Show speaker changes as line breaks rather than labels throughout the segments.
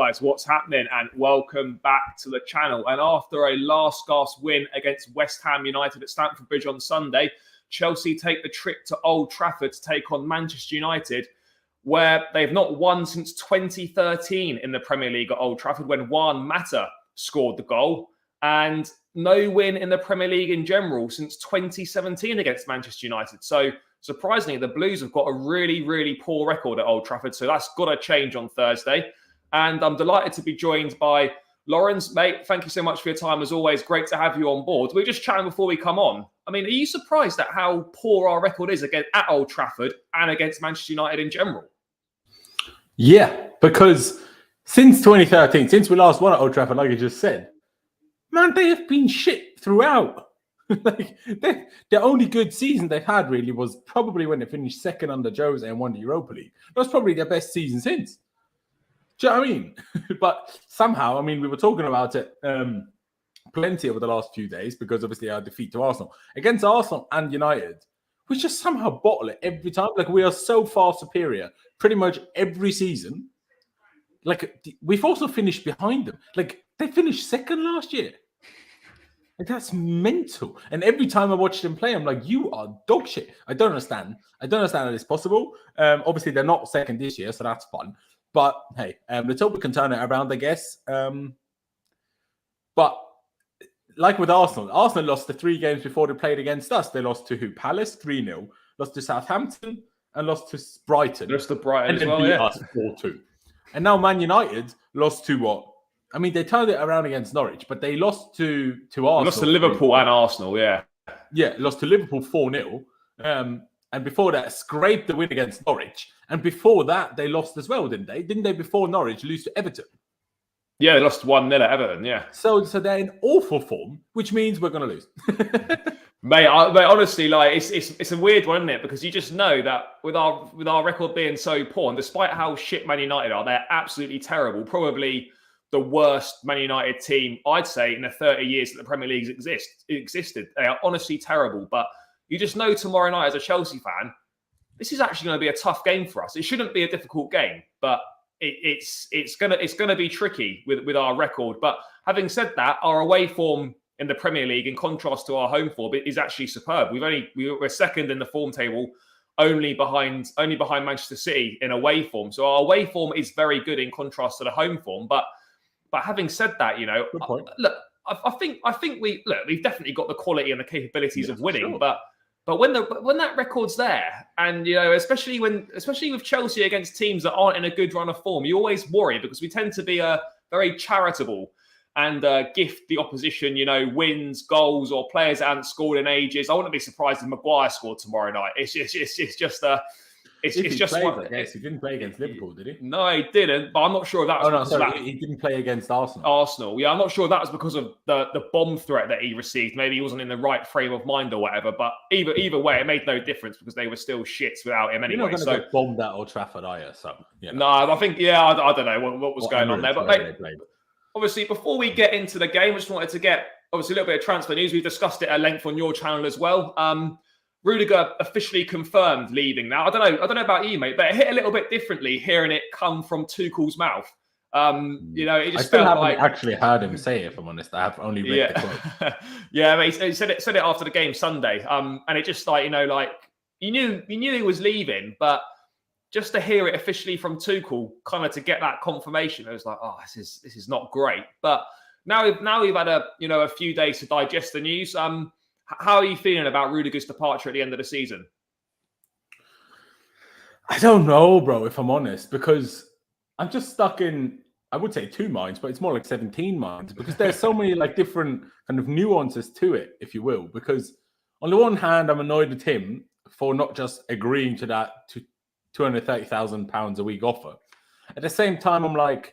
guys, what's happening? And welcome back to the channel. And after a last-gasp win against West Ham United at Stamford Bridge on Sunday, Chelsea take the trip to Old Trafford to take on Manchester United, where they've not won since 2013 in the Premier League at Old Trafford, when Juan Mata scored the goal, and no win in the Premier League in general since 2017 against Manchester United. So surprisingly, the Blues have got a really, really poor record at Old Trafford, so that's got to change on Thursday. And I'm delighted to be joined by Laurenz. Mate, thank you so much for your time. As always, great to have you on board. We were just chatting before we come on. I mean, are you surprised at how poor our record is again at Old Trafford and against Manchester United in general?
Yeah, because since 2013, since we last won at Old Trafford, like I just said, man, they have been shit throughout. Like the only good season they've had really was probably when they finished second under Jose and won the Europa League. That was probably their best season since. Do you know what I mean? But somehow, I mean, we were talking about it plenty over the last few days because obviously our defeat to Arsenal. Against Arsenal and United, we just somehow bottle it every time. Like, we are so far superior pretty much every season. Like, we've also finished behind them. Like, they finished second last year. Like, that's mental. And every time I watch them play, I'm like, you are dog shit. I don't understand. I don't understand how it's possible. Obviously, they're not second this year, so that's fun. But hey, let's hope we can turn it around, I guess. But like with Arsenal lost the 3 games before they played against us. They lost to who? Palace 3-0, lost to Southampton, and lost to Brighton.
Lost to Brighton
and
as
then
well,
beat
yeah.
us 4-2. And now Man United lost to what? I mean, they turned it around against Norwich, but they lost to Arsenal.
Lost to Liverpool and Arsenal, yeah.
Yeah, lost to Liverpool 4-0. And before that, scraped the win against Norwich. And before that, they lost as well, didn't they? Didn't they, before Norwich, lose to Everton?
Yeah, they lost 1-0 at Everton, yeah.
So they're in awful form, which means we're going to lose.
Mate, honestly, like it's a weird one, isn't it? Because you just know that with our record being so poor, and despite how shit Man United are, they're absolutely terrible. Probably the worst Man United team, I'd say, in the 30 years that the Premier League existed. They are honestly terrible. But you just know tomorrow night as a Chelsea fan, this is actually going to be a tough game for us. It shouldn't be a difficult game, but it's gonna be tricky with our record. But having said that, our away form in the Premier League, in contrast to our home form, is actually superb. We're second in the form table, only behind Manchester City in away form. So our away form is very good in contrast to the home form. But having said that, you know, look, I think we've definitely got the quality and the capabilities of winning. Sure. But when that record's there, and you know, especially with Chelsea against teams that aren't in a good run of form, you always worry because we tend to be very charitable and gift the opposition, you know, wins, goals, or players that haven't scored in ages. I wouldn't be surprised if Maguire scored tomorrow night. It's just
I guess he didn't play against Liverpool, did he?
No, he didn't. But I'm not sure if that was.
He didn't play against Arsenal.
Arsenal, yeah, I'm not sure if that was because of the bomb threat that he received. Maybe he wasn't in the right frame of mind or whatever. But either way, it made no difference because they were still shits without him anyway.
You're not going to get bombed at Old Trafford, are you? So, you know.
No, I think I don't know what was going on there. But obviously, before we get into the game, I just wanted to get obviously a little bit of transfer news. We've discussed it at length on your channel as well. Rudiger officially confirmed leaving now. I don't know about you, mate, but it hit a little bit differently hearing it come from Tuchel's mouth. You know, it just
I still haven't actually heard him say it, if I'm honest. I have only read the quote.
Yeah, mate, he said it after the game Sunday. And it just like, you know, like you knew he was leaving, but just to hear it officially from Tuchel, kind of to get that confirmation, it was like, oh, this is not great. But now we've had a few days to digest the news. How are you feeling about Rudiger's departure at the end of the season?
I don't know, bro, if I'm honest, because I'm just stuck in, I would say 2 minds, but it's more like 17 minds because there's so many like different kind of nuances to it, if you will. Because on the one hand, I'm annoyed with him for not just agreeing to that £230,000 a week offer. At the same time, I'm like,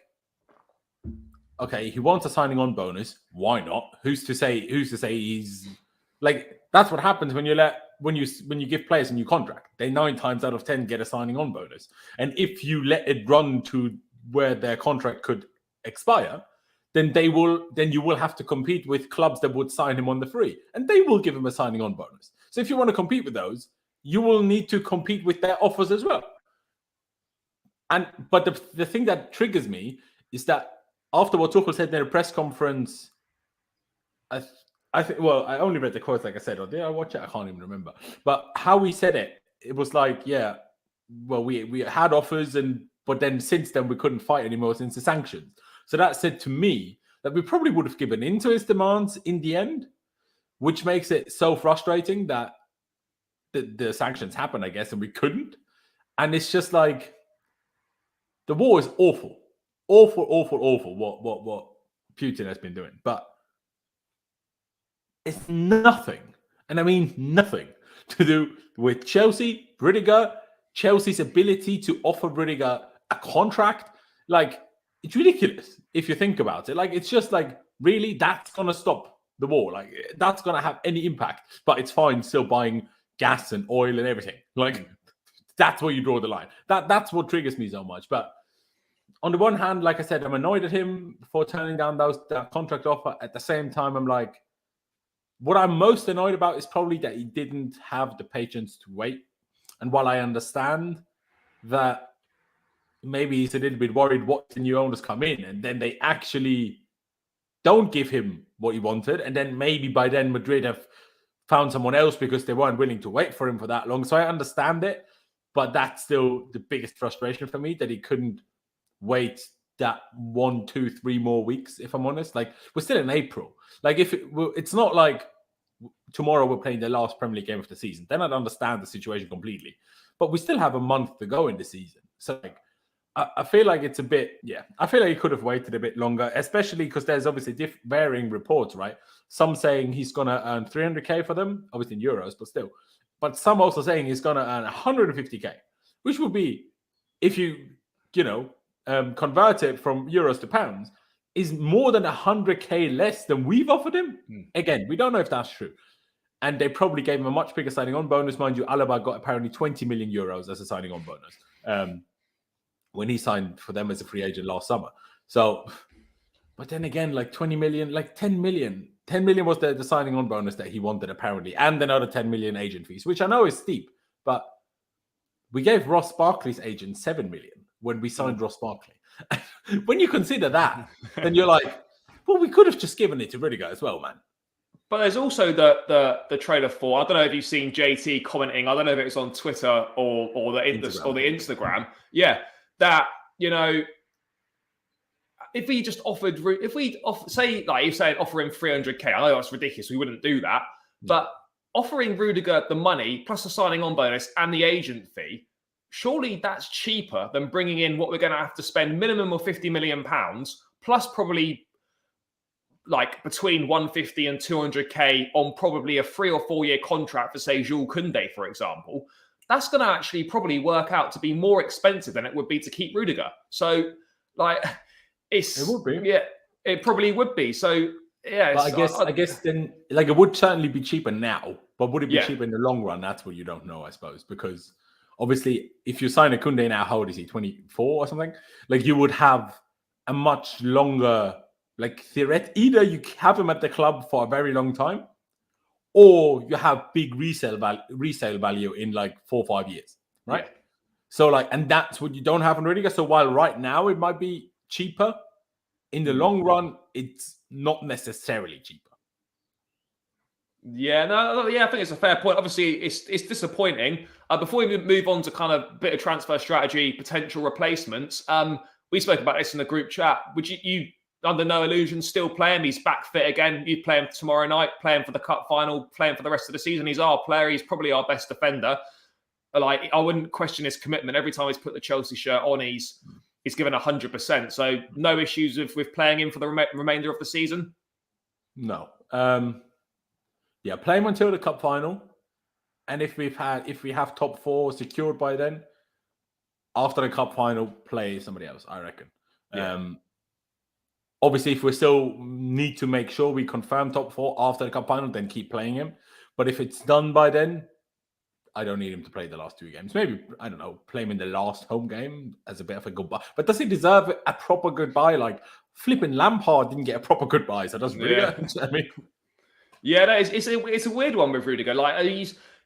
okay, he wants a signing on bonus. Why not? Who's to say he's like, that's what happens when you give players a new contract. They 9 times out of 10 get a signing on bonus. And if you let it run to where their contract could expire, then you will have to compete with clubs that would sign him on the free. And they will give him a signing on bonus. So if you want to compete with those, you will need to compete with their offers as well. But the thing that triggers me is that after what Tuchel said in a press conference, I think. Well, I only read the quote, like I said, or did I watch it? I can't even remember. But how he said it, it was like, yeah, well, we had offers, but then since then we couldn't fight anymore since the sanctions. So that said to me that we probably would have given in to his demands in the end, which makes it so frustrating that the sanctions happened, I guess, and we couldn't. And it's just like the war is awful. Awful what Putin has been doing. But it's nothing, and I mean nothing, to do with Chelsea, Rudiger, Chelsea's ability to offer Rudiger a contract. Like, it's ridiculous if you think about it. Like, it's just like, really, that's going to stop the war? Like, that's going to have any impact? But it's fine still buying gas and oil and everything. Like, that's where you draw the line. That's what triggers me so much. But on the one hand, like I said, I'm annoyed at him for turning down that contract offer. At the same time, I'm like, what I'm most annoyed about is probably that he didn't have the patience to wait. And while I understand that maybe he's a little bit worried what the new owners come in and then they actually don't give him what he wanted, and then maybe by then Madrid have found someone else because they weren't willing to wait for him for that long. So I understand it, but that's still the biggest frustration for me, that he couldn't wait that 1, 2, 3 more weeks, if I'm honest. Like, we're still in April. Like, it's not like tomorrow we're playing the last Premier League game of the season, then I'd understand the situation completely. But we still have a month to go in the season. So, like, I feel like it's a bit, I feel like he could have waited a bit longer, especially because there's obviously varying reports, right? Some saying he's going to earn 300k for them, obviously in euros, but still. But some also saying he's going to earn 150k, which would be, if you convert it from euros to pounds, is more than 100k less than we've offered him. Again, we don't know if that's true. And they probably gave him a much bigger signing on bonus. Mind you, Alaba got apparently 20 million euros as a signing on bonus when he signed for them as a free agent last summer. So, but then again, like 20 million, like 10 million. 10 million was the signing on bonus that he wanted apparently, and another 10 million agent fees, which I know is steep, but we gave Ross Barkley's agent 7 million when we signed Ross Barkley. When you consider that, then you're like, well, we could have just given it to Rudiger as well, man.
But there's also the trailer for, I don't know if you've seen JT commenting, I don't know if it was on Twitter or the Instagram. Yeah, that, if we just offered, say, like you said, offer him 300k, I know that's ridiculous, we wouldn't do that, but offering Rudiger the money plus the signing on bonus and the agent fee, surely that's cheaper than bringing in what we're going to have to spend minimum of 50 million pounds plus probably like between 150 and 200k on probably a 3 or 4 year contract for, say, Jules Koundé, for example. That's going to actually probably work out to be more expensive than it would be to keep Rudiger. So, like, it would be. Yeah, it probably would be. So, yeah.
But I guess then, like, it would certainly be cheaper now, but would it be cheaper in the long run? That's what you don't know, I suppose, because obviously, if you sign a Koundé now, how old is he? 24 or something? Like, you would have a much longer, like, either you have him at the club for a very long time, or you have big resale value in like 4 or 5 years, right? Yeah. So, like, and that's what you don't have in Rudiger. So while right now it might be cheaper, in the long run, it's not necessarily cheaper.
Yeah, I think it's a fair point. Obviously, it's disappointing. Before we move on to kind of bit of transfer strategy, potential replacements, we spoke about this in the group chat. Would you under no illusion still play him? He's back fit again. You'd play him tomorrow night, play him for the cup final, play him for the rest of the season. He's our player. He's probably our best defender. Like, I wouldn't question his commitment. Every time he's put the Chelsea shirt on, he's given 100%. So no issues with playing him for the remainder of the season?
No. Yeah, play him until the cup final. And if we have top 4 secured by then, after the cup final, play somebody else, I reckon. Yeah. Obviously, if we still need to make sure we confirm top 4 after the cup final, then keep playing him. But if it's done by then, I don't need him to play the last 2 games. Maybe, I don't know, play him in the last home game as a bit of a goodbye. But does he deserve a proper goodbye? Like, flipping Lampard didn't get a proper goodbye, so doesn't Rudiger. I mean,
yeah, it's a weird one with Rudiger. Like,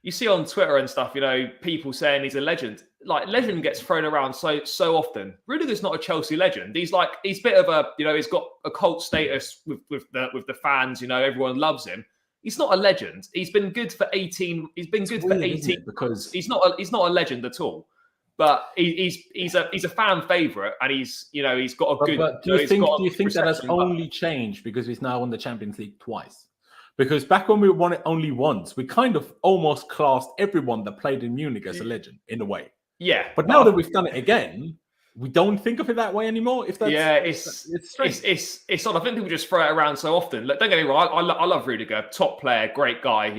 you see on Twitter and stuff, people saying he's a legend. like legend gets thrown around so often. Rudiger's not a Chelsea legend. He's a bit of a, he's got a cult status with the fans. Everyone loves him. He's not a legend. He's been good for 18. He's been good for 18
because
he's not a legend at all. But he's a fan favorite, and he's got a good.
But do you think that has only changed because he's now won the Champions League twice? Because back when we won it only once, we kind of almost classed everyone that played in Munich as a legend in a way.
Yeah,
but now that we've done it again, we don't think of it that way anymore. If that's it's odd. I think people just throw it around so often. Look, don't get me wrong. I love Rudiger, top player, great guy.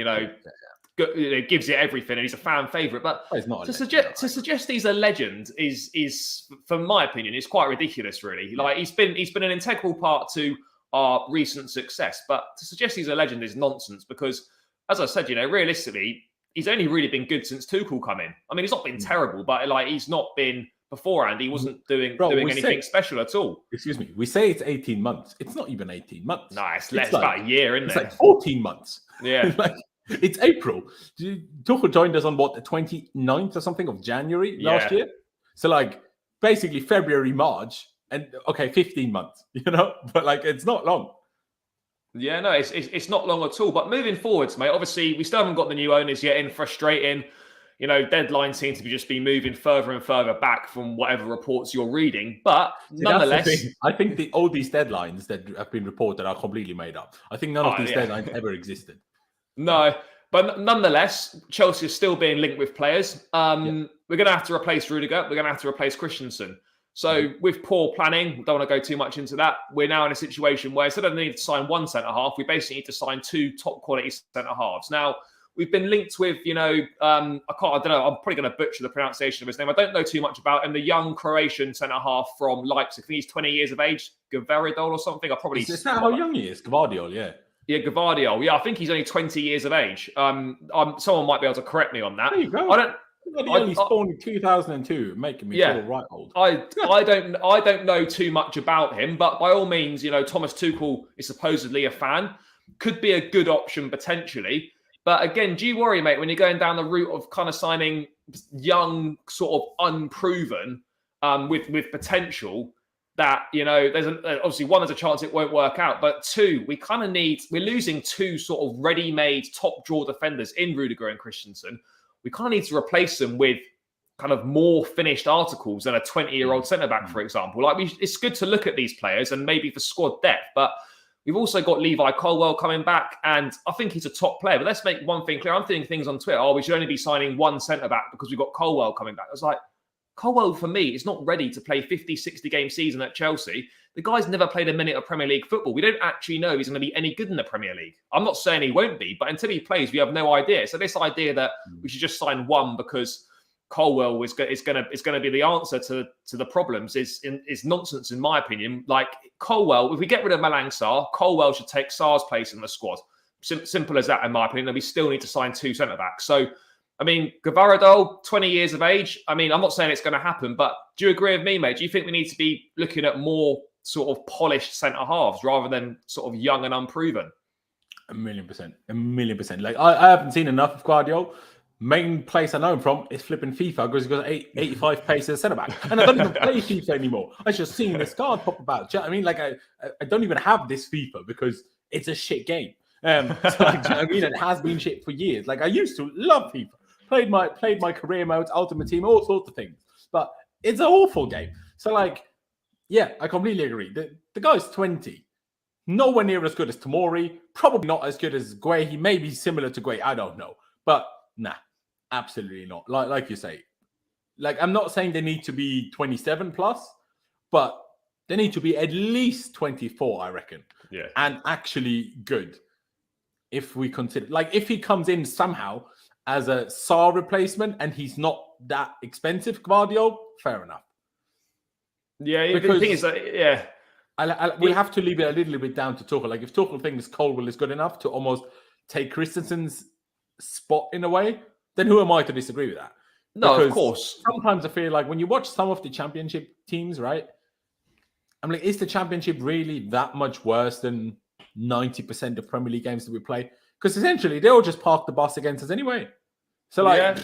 Gives it everything, and he's a fan favorite. But to suggest he's a legend is, from my opinion, is quite ridiculous. Really, like he's been an integral part to our recent success. But to suggest he's a legend is nonsense because, as I said, realistically, he's only really been good since Tuchel come in. I mean, he's not been terrible, but he's not been beforehand. He wasn't doing anything special at all. Excuse me. We say it's 18 months. It's not even 18 months.
No, it's about a year, isn't it?
It's like 14 months.
Yeah.
It's April. Tuchel joined us on the 29th or something of January last year. So basically February, March, and 15 months, but it's not long.
Yeah, no, it's not long at all. But moving forwards, mate, obviously we still haven't got the new owners yet in. Frustrating. Deadlines seem to be moving further and further back from whatever reports you're reading. But nonetheless,
I think all these deadlines that have been reported are completely made up. I think none of these deadlines ever existed.
No, but nonetheless, Chelsea is still being linked with players. We're going to have to replace Rudiger. We're going to have to replace Christensen. So with poor planning, don't want to go too much into that. We're now in a situation where instead of needing to sign one centre-half, we basically need to sign two top-quality centre-halves. Now, we've been linked with, I don't know, I'm probably going to butcher the pronunciation of his name. I don't know too much about him. The young Croatian centre-half from Leipzig. I think he's 20 years of age. Gvaradol or something.
Is that how young he is? Gvaradol, yeah.
Yeah, Gvaradol. Yeah, I think he's only 20 years of age. Someone might be able to correct me on that.
There you go. He only spawned in 2002, making me feel right old.
I don't know too much about him, but by all means, Thomas Tuchel is supposedly a fan. Could be a good option potentially. But again, do you worry, mate, when you're going down the route of kind of signing young, sort of unproven, with potential? That there's obviously one, there's a chance it won't work out, but two, we're losing two sort of ready-made top draw defenders in Rudiger and Christensen. We kind of need to replace them with kind of more finished articles than a 20-year-old centre-back, for example. It's good to look at these players and maybe for squad depth, but we've also got Levi Colwill coming back, and I think he's a top player. But let's make one thing clear. I'm seeing things on Twitter. We should only be signing one centre-back because we've got Colwill coming back. I was like, Colwill, for me, is not ready to play 50, 60-game season at Chelsea. The guy's never played a minute of Premier League football. We don't actually know he's going to be any good in the Premier League. I'm not saying he won't be, but until he plays, we have no idea. So this idea that we should just sign one because Colwill is going to be the answer to the problems is nonsense, in my opinion. Like Colwill, if we get rid of Malang Sarr, Colwill should take Sarr's place in the squad. Simple as that, in my opinion. And we still need to sign two centre-backs. So, I mean, Gvaradol, 20 years of age. I mean, I'm not saying it's going to happen, but do you agree with me, mate? Do you think we need to be looking at more sort of polished centre-halves rather than sort of young and unproven?
1,000,000%. 1,000,000%. Like, I haven't seen enough of Guardiola. Main place I know him from is flipping FIFA because he's got 85 pace as a centre-back. And I don't even play FIFA anymore. I just seen this card pop about. Do you know what I mean? Like, I don't even have this FIFA because it's a shit game. So, do you know what I mean? It has been shit for years. Like, I used to love FIFA. Played my career modes, Ultimate Team, all sorts of things. But it's an awful game. So, like, yeah, I completely agree. The guy's 20. Nowhere near as good as Tomori. Probably not as good as Gueye. He may be similar to Gueye. I don't know. But, nah, absolutely not. Like you say. Like, I'm not saying they need to be 27 plus, but they need to be at least 24, I reckon.
Yeah.
And actually good. If we consider... Like, if he comes in somehow as a Sarr replacement and he's not that expensive, Gvaradol, fair enough.
Yeah, because the thing is that, yeah.
We'll have to leave it a little bit down to Tuchel. Like, if Tuchel thinks Colwill is good enough to almost take Christensen's spot in a way, then who am I to disagree with that?
No,
because
of course.
Sometimes I feel like when you watch some of the championship teams, right? I'm like, is the championship really that much worse than 90% of Premier League games that we play? Because essentially, they all just park the bus against us anyway. So, like,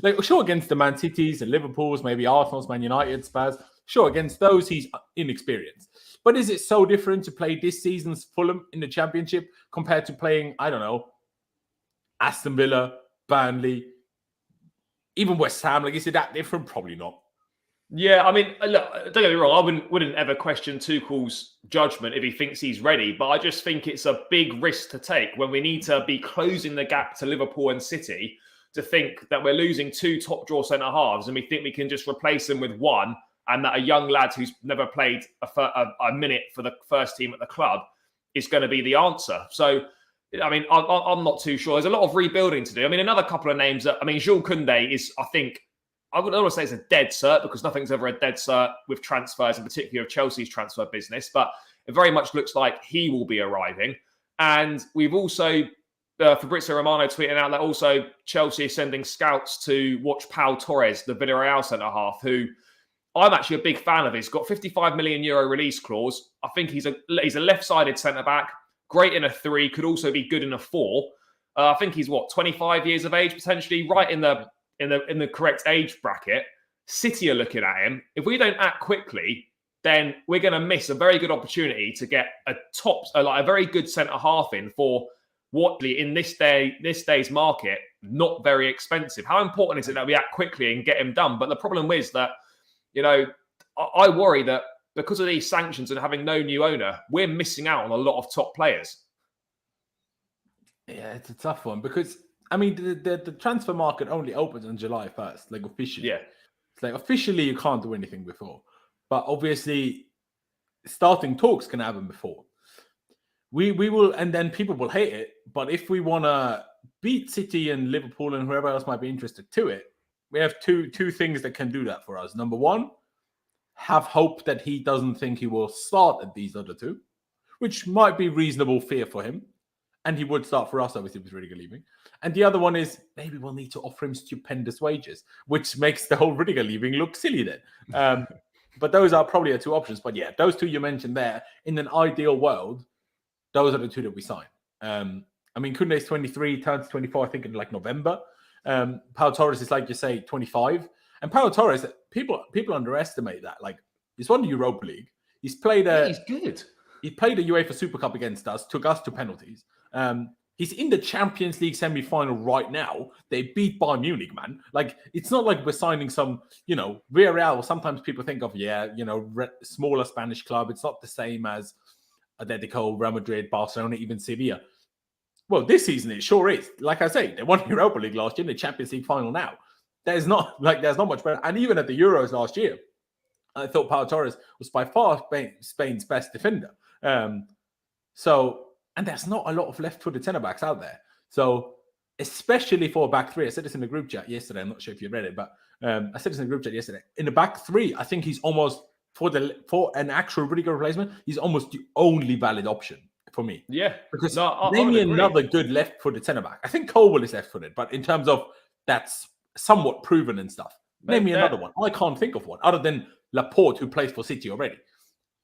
like sure against the Man Cities and Liverpools, maybe Arsenal's, Man United, Spurs. Sure against those he's inexperienced. But is it so different to play this season's Fulham in the Championship compared to playing, I don't know, Aston Villa, Burnley, even West Ham? Like, is it that different? Probably not.
Yeah, I mean, look, don't get me wrong. I wouldn't ever question Tuchel's judgment if he thinks he's ready, but I just think it's a big risk to take when we need to be closing the gap to Liverpool and City, to think that we're losing 2 top draw centre halves and we think we can just replace them with one, and that a young lad who's never played a minute for the first team at the club is going to be the answer. So, I mean, I'm not too sure. There's a lot of rebuilding to do. I mean, another couple of names Jules Koundé is, I think, I would always say it's a dead cert, because nothing's ever a dead cert with transfers, in particular of Chelsea's transfer business. But it very much looks like he will be arriving. And we've also, Fabrizio Romano tweeting out that also Chelsea is sending scouts to watch Pau Torres, the Villarreal centre-half, who I'm actually a big fan of. He's got €55 million release clause. I think he's a left-sided centre-back, great in a 3, could also be good in a 4. I think he's, 25 years of age, potentially, right in the correct age bracket. City are looking at him. If we don't act quickly, then we're going to miss a very good opportunity to get a very good centre half in for what in this day's market, not very expensive. How important is it that we act quickly and get him done? But the problem is that, I worry that because of these sanctions and having no new owner, we're missing out on a lot of top players.
Yeah, it's a tough one because, I mean, the transfer market only opens on July 1st, like officially.
Yeah.
It's like officially you can't do anything before. But obviously, starting talks can happen before. We will, and then people will hate it. But if we want to beat City and Liverpool and whoever else might be interested to it, we have two things that can do that for us. Number one, have hope that he doesn't think he will start at these other 2, which might be reasonable fear for him. And he would start for us, obviously, with Rudiger leaving. And the other one is maybe we'll need to offer him stupendous wages, which makes the whole Rudiger leaving look silly then. But those are probably the 2 options. But yeah, those 2 you mentioned there, in an ideal world, those are the 2 that we sign. I mean, Koundé's 23, turns 24, I think, in like November. Pau Torres is, like you say, 25. And Pau Torres, people underestimate that. Like, he's won the Europa League. He's played
he's good.
He played the UEFA Super Cup against us, took us to penalties. He's in the Champions League semi-final right now. They beat Bayern Munich, man. Like, it's not like we're signing some, Villarreal. Sometimes people think of, smaller Spanish club. It's not the same as Atletico, Real Madrid, Barcelona, even Sevilla. Well, this season it sure is. Like I say, they won Europa League last year, in the Champions League final now. There's not much better. And even at the Euros last year, I thought Pau Torres was by far Spain's best defender. And there's not a lot of left-footed centre-backs out there. So, especially for a back 3, I said this in the group chat yesterday. I'm not sure if you read it, but I said this in the group chat yesterday. In the back 3, I think he's almost, for an actual Rudiger replacement, he's almost the only valid option for me.
Yeah.
Because name me another good left-footed centre-back. I think Colwell is left-footed, but in terms of that's somewhat proven and stuff. Name me another one. I can't think of one, other than Laporte, who plays for City already.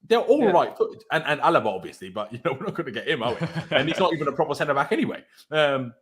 They're all right-footed. And Alaba, obviously, but, we're not going to get him, are we? And he's not even a proper centre-back anyway. But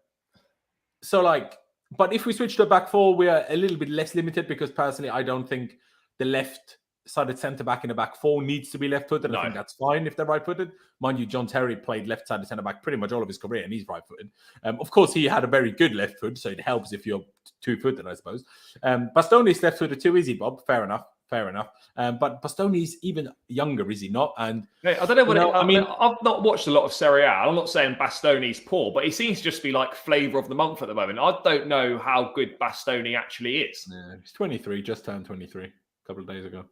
if we switch to a back 4, we are a little bit less limited because, personally, I don't think the left-sided centre-back in a back 4 needs to be left-footed. No. I think that's fine if they're right-footed. Mind you, John Terry played left-sided centre-back pretty much all of his career, and he's right-footed. Of course, he had a very good left foot, so it helps if you're two-footed, I suppose. Bastoni's left-footed too, is he, Bob? Fair enough. But Bastoni's even younger, is he not? And
I don't know what I've not watched a lot of Serie A. I'm not saying Bastoni's poor, but he seems to just be like flavour of the month at the moment. I don't know how good Bastoni actually is.
Yeah, he's 23, just turned 23 a couple of days ago.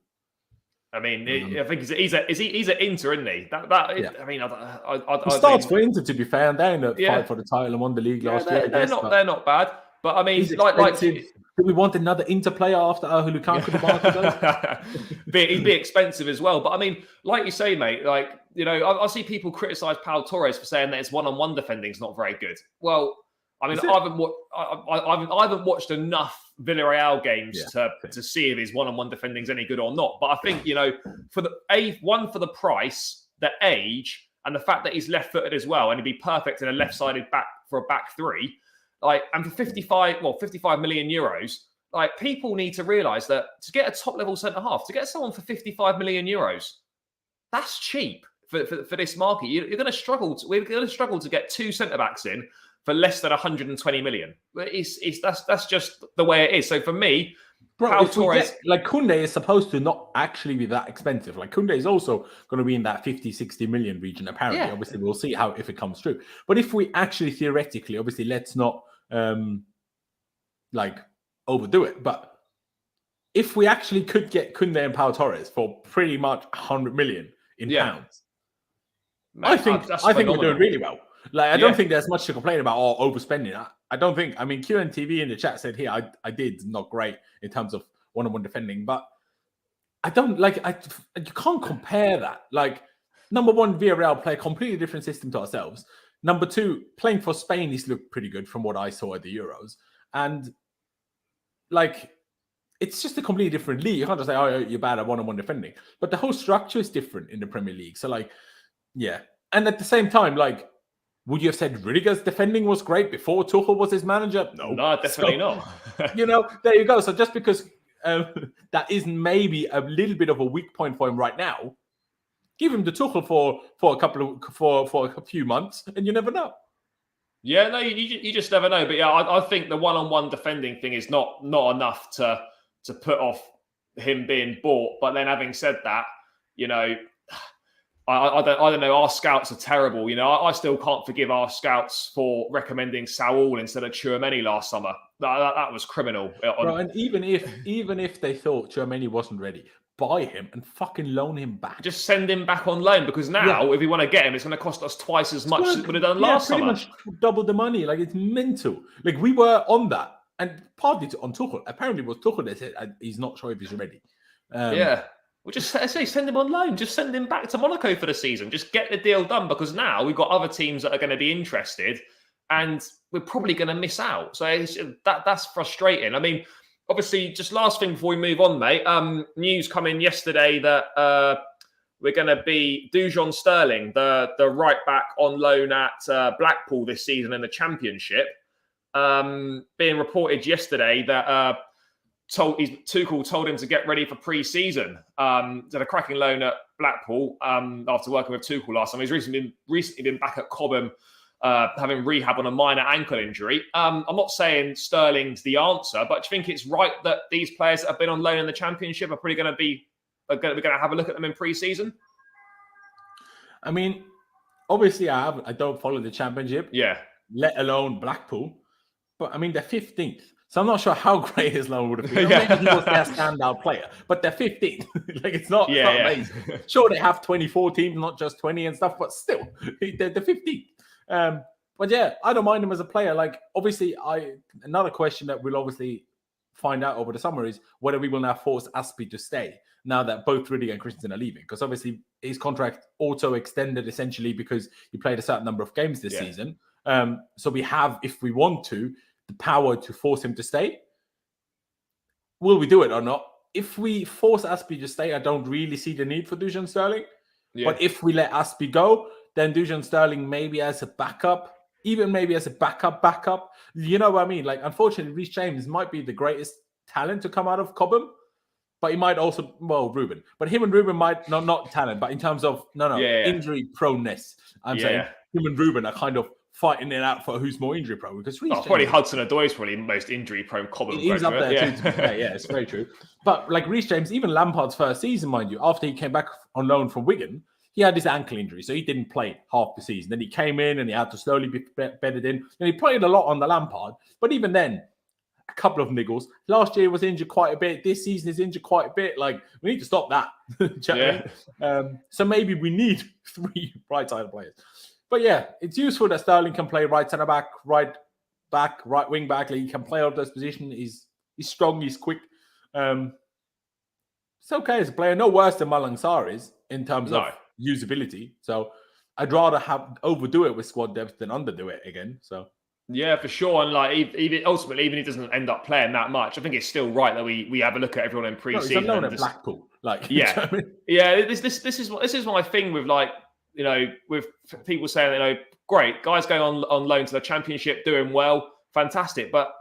I mean, I think he's at Inter, isn't he? Yeah. I mean,
he starts for Inter, to be fair, and they're in the fight for the title and won the league last year.
They're not bad. But I mean,
do we want another Inter player after Lukaku debacle?
He'd be expensive as well. But I mean, like you say, mate, I see people criticise Pau Torres for saying that his one-on-one defending is not very good. Well, I mean, I haven't watched enough Villarreal games to see if his one-on-one defending is any good or not. But I think, for the price, the age, and the fact that he's left-footed as well, and he'd be perfect in a left-sided back for a back 3. And for 55 million euros, like people need to realise that to get a top level centre half, to get someone for 55 million euros, that's cheap for this market. You're going to struggle. We're going to struggle to get 2 centre backs in for less than 120 million. That's just the way it is. So for me,
Bro, Koundé is supposed to not actually be that expensive. Like Koundé is also going to be in that 50, 60 million region, apparently. Yeah. Obviously, we'll see if it comes true. But if we actually theoretically, obviously, let's not overdo it. But if we actually could get Koundé and Pau Torres for pretty much 100 million in pounds, man, I think we're doing really well. Like, I don't think there's much to complain about or overspending. I don't think. I mean, QNTV in the chat said here, I did not great in terms of one-on-one defending, but I don't like. You can't compare that. Like, number one, Villarreal play a completely different system to ourselves. Number two, playing for Spain, he's looked pretty good from what I saw at the Euros, and like, it's just a completely different league. You can't just say, "Oh, you're bad at one-on-one defending," but the whole structure is different in the Premier League. So, like, yeah, and at the same time, like, would you have said Rudiger's defending was great before Tuchel was his manager? No,
definitely not.
There you go. So just because that is maybe a little bit of a weak point for him right now, give him the Tuchel for a few months, and you never know.
Yeah, no, you just never know. But yeah, I think the one-on-one defending thing is not enough to put off him being bought. But then, having said that, I don't know. Our scouts are terrible. I still can't forgive our scouts for recommending Saul instead of Tchouaméni last summer. That was criminal.
Bro, and even if they thought Tchouaméni wasn't ready, buy him and fucking loan him back.
Just send him back on loan, because now if we want to get him, it's going to cost us twice as much as it would have done last summer.
Pretty much double the money. Like, it's mental. Like, we were on that, and partly on Tuchel. Apparently, it was Tuchel that said he's not sure if he's ready.
Well, just send him on loan. Just send him back to Monaco for the season. Just get the deal done, because now we've got other teams that are going to be interested, and we're probably going to miss out. So that's frustrating. I mean, obviously, just last thing before we move on, mate. News coming yesterday that we're going to be Dujon Sterling, the right back on loan at Blackpool this season in the Championship. Being reported yesterday that Tuchel told him to get ready for pre-season. Did a cracking loan at Blackpool after working with Tuchel last time. He's recently been back at Cobham, having rehab on a minor ankle injury. I'm not saying Sterling's the answer, but do you think it's right that these players that have been on loan in the Championship are probably going to have a look at them in pre-season?
I mean, obviously, I don't follow the Championship.
Yeah.
Let alone Blackpool. But I mean, they're 15th. So I'm not sure how great his loan would have been. Maybe he was their standout player, but they're 15th. Like, it's not amazing. Sure, they have 24 teams, not just 20 and stuff, but still, they're 15th. But yeah, I don't mind him as a player. Like, obviously, another question that we'll obviously find out over the summer is whether we will now force Aspie to stay now that both Rudiger and Christensen are leaving. Because obviously his contract auto-extended essentially because he played a certain number of games this season. So we have, if we want to, the power to force him to stay. Will we do it or not? If we force Aspie to stay, I don't really see the need for Dujon Sterling. Yeah. But if we let Aspie go, then Dujon Sterling maybe as a backup, even maybe as a backup. You know what I mean? Like, unfortunately, Reece James might be the greatest talent to come out of Cobham, but he might also, Ruben. But him and Ruben might, not talent, but in terms of, injury proneness. I'm saying him and Ruben are kind of fighting it out for who's more injury prone, because
probably Hudson-Odoi is probably the most injury prone Cobham.
He's up there too, to be fair. Yeah, it's very true. But like Reece James, even Lampard's first season, mind you, after he came back on loan from Wigan, he had his ankle injury, so he didn't play half the season. Then he came in and he had to slowly be bedded in. And he played a lot on the Lampard, but even then, a couple of niggles. Last year he was injured quite a bit. This season is injured quite a bit. Like, we need to stop that. So maybe we need 3 right-sided players. But yeah, it's useful that Sterling can play right centre back, right wing back. Like, he can play all those positions. He's strong. He's quick. It's okay as a player. No worse than Malang Sarr is in terms of usability. So I'd rather overdo it with squad depth than underdo it again. So
yeah, for sure. And like, even ultimately, even if he doesn't end up playing that much, I think it's still right that we have a look at everyone in pre-season.
He's alone at Blackpool. Like,
yeah, This is my thing with, like, with people saying, great, guys going on loan to the Championship, doing well, fantastic. But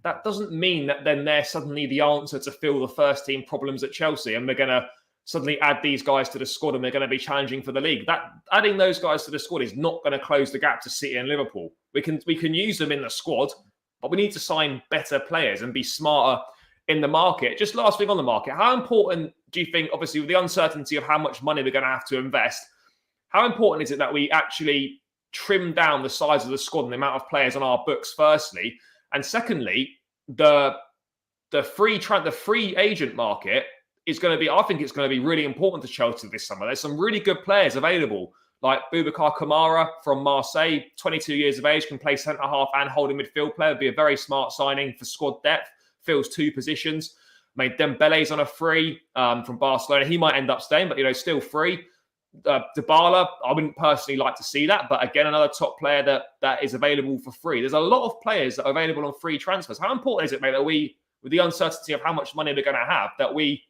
that doesn't mean that then they're suddenly the answer to fill the first team problems at Chelsea, and we're going to suddenly add these guys to the squad and they're going to be challenging for the league. That adding those guys to the squad is not going to close the gap to City and Liverpool. We can use them in the squad, but we need to sign better players and be smarter in the market. Just last thing on the market, how important do you think, obviously with the uncertainty of how much money we're going to have to invest, how important is it that we actually trim down the size of the squad and the amount of players on our books, firstly? And secondly, the free agent market is going to be, I think it's going to be really important to Chelsea this summer. There's some really good players available, like Boubacar Kamara from Marseille, 22 years of age, can play centre-half and holding midfield player. Would be a very smart signing for squad depth, fills 2 positions. Dembele's on a free from Barcelona. He might end up staying, but, still free. Dybala, I wouldn't personally like to see that, but again, another top player that is available for free. There's a lot of players that are available on free transfers. How important is it, mate, that we, with the uncertainty of how much money we're going to have, that we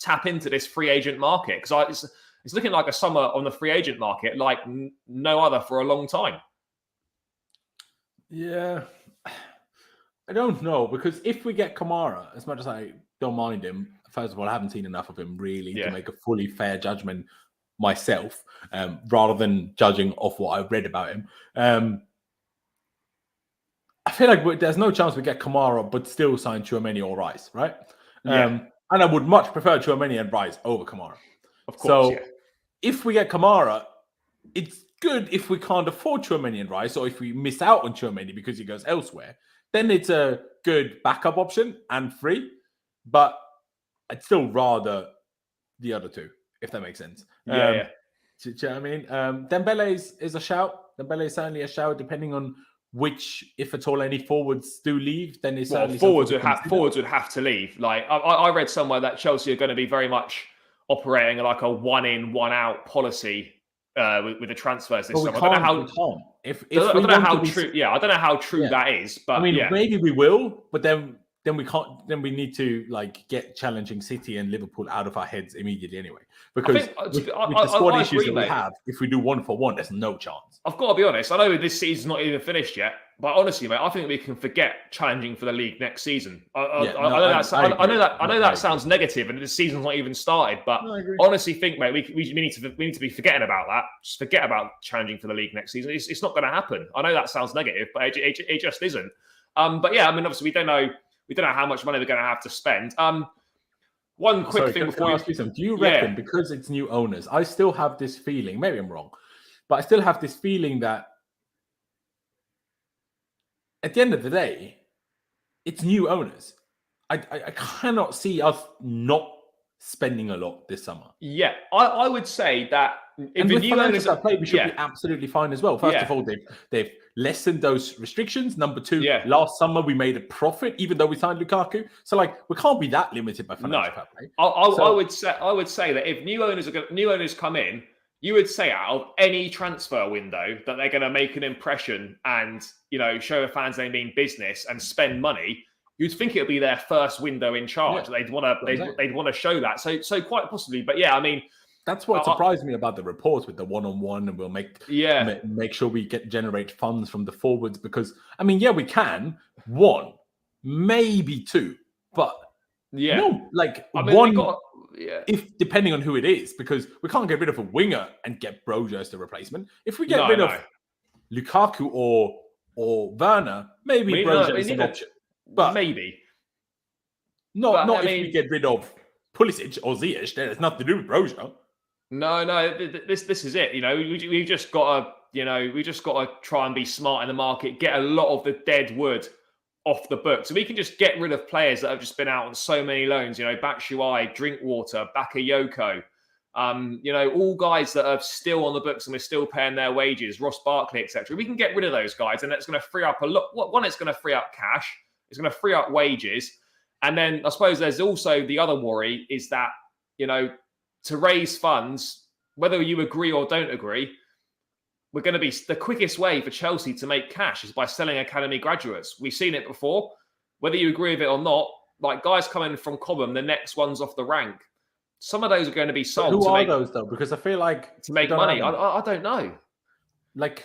tap into this free agent market? Because it's looking like a summer on the free agent market like no other for a long time.
Yeah, I don't know, because if we get Kamara, as much as I don't mind him, first of all, I haven't seen enough of him really to make a fully fair judgment myself, rather than judging off what I've read about him. I feel like there's no chance we get Kamara but still sign Tchouaméni or Rice, right? And I would much prefer Tchouaméni and Rice over Kamara.
Of course,
so if we get Kamara, it's good if we can't afford Tchouaméni and Rice, or if we miss out on Tchouaméni because he goes elsewhere, then it's a good backup option and free. But I'd still rather the other two, if that makes sense. Do you know what I mean? Dembele is a shout. Dembele is certainly a shout, depending on which, if at all, any forwards do leave, then it's certainly
forwards would have to leave. Like I read somewhere that Chelsea are going to be very much operating like a one in, one out policy with the transfers this summer. I don't know how true. Yeah, I don't know how true that is. But
maybe we will, but then we can't. Then we need to get challenging City and Liverpool out of our heads immediately anyway. Because with the squad issues that we have, if we do 1-for-1, there's no chance.
I've got to be honest. I know this season's not even finished yet, but honestly, mate, I think we can forget challenging for the league next season. I know that sounds negative, and the season's not even started. But honestly, think, mate, we need to be forgetting about that. Just forget about challenging for the league next season. It's not going to happen. I know that sounds negative, but it just isn't. But yeah, I mean, obviously, we don't know how much money we're going to have to spend. One quick thing before
I ask you something. Do you reckon, because it's new owners, I still have this feeling, maybe I'm wrong, but I still have this feeling that at the end of the day, it's new owners. I cannot see us not spending a lot this summer.
Yeah, I would say that if the new owners
that play, we should be absolutely fine as well. First of all, they've lessened those restrictions. Number two, last summer we made a profit, even though we signed Lukaku. So we can't be that limited by financial fair play.
I would say that if new owners come in, you would say out of any transfer window that they're going to make an impression and show the fans they mean business and spend money. You'd think it would be their first window in charge. Yeah, they'd want to show that. So quite possibly, but yeah, I mean,
that's what surprised me about the reports with the one-on-one, and we'll make sure we generate funds from the forwards, because we can one, maybe two, but one. If depending on who it is, because we can't get rid of a winger and get Broja as the replacement. If we get rid of Lukaku or Werner, maybe Broja is an option. But
maybe
not if we get rid of Pulisic or Ziyech. There's nothing to do with Broja.
No. This is it. We've just got to try and be smart in the market. Get a lot of the dead wood off the book, so we can just get rid of players that have just been out on so many loans. Batshuayi, Drinkwater, Bakayoko. All guys that are still on the books and we're still paying their wages. Ross Barkley, etc. We can get rid of those guys, and that's going to free up a lot. One, it's going to free up cash. It's going to free up wages. And then I suppose there's also the other worry is that, to raise funds, whether you agree or don't agree, we're going to be the quickest way for Chelsea to make cash is by selling academy graduates. We've seen it before. Whether you agree with it or not, guys coming from Cobham, the next ones off the rank. Some of those are going to be sold.
Who are those though? Because I feel like
to make money. I don't know.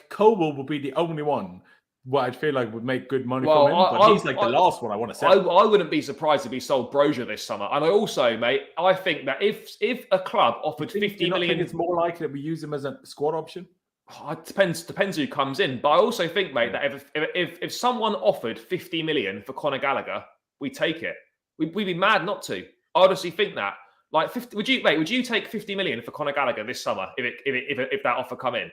Coble will be the only one what I'd feel like would make good money
Well,
from him. But he's like the last one I want to sell.
I wouldn't be surprised if he sold Brozier this summer. And I also, mate, I think that if a club offered 50 million,
think it's more likely that we use him as a squad option.
It depends who comes in. But I also think, mate, that if someone offered 50 million for Conor Gallagher, we take it. We'd be mad not to. I honestly think that. Like, 50, would you take 50 million for Conor Gallagher this summer if that offer come in?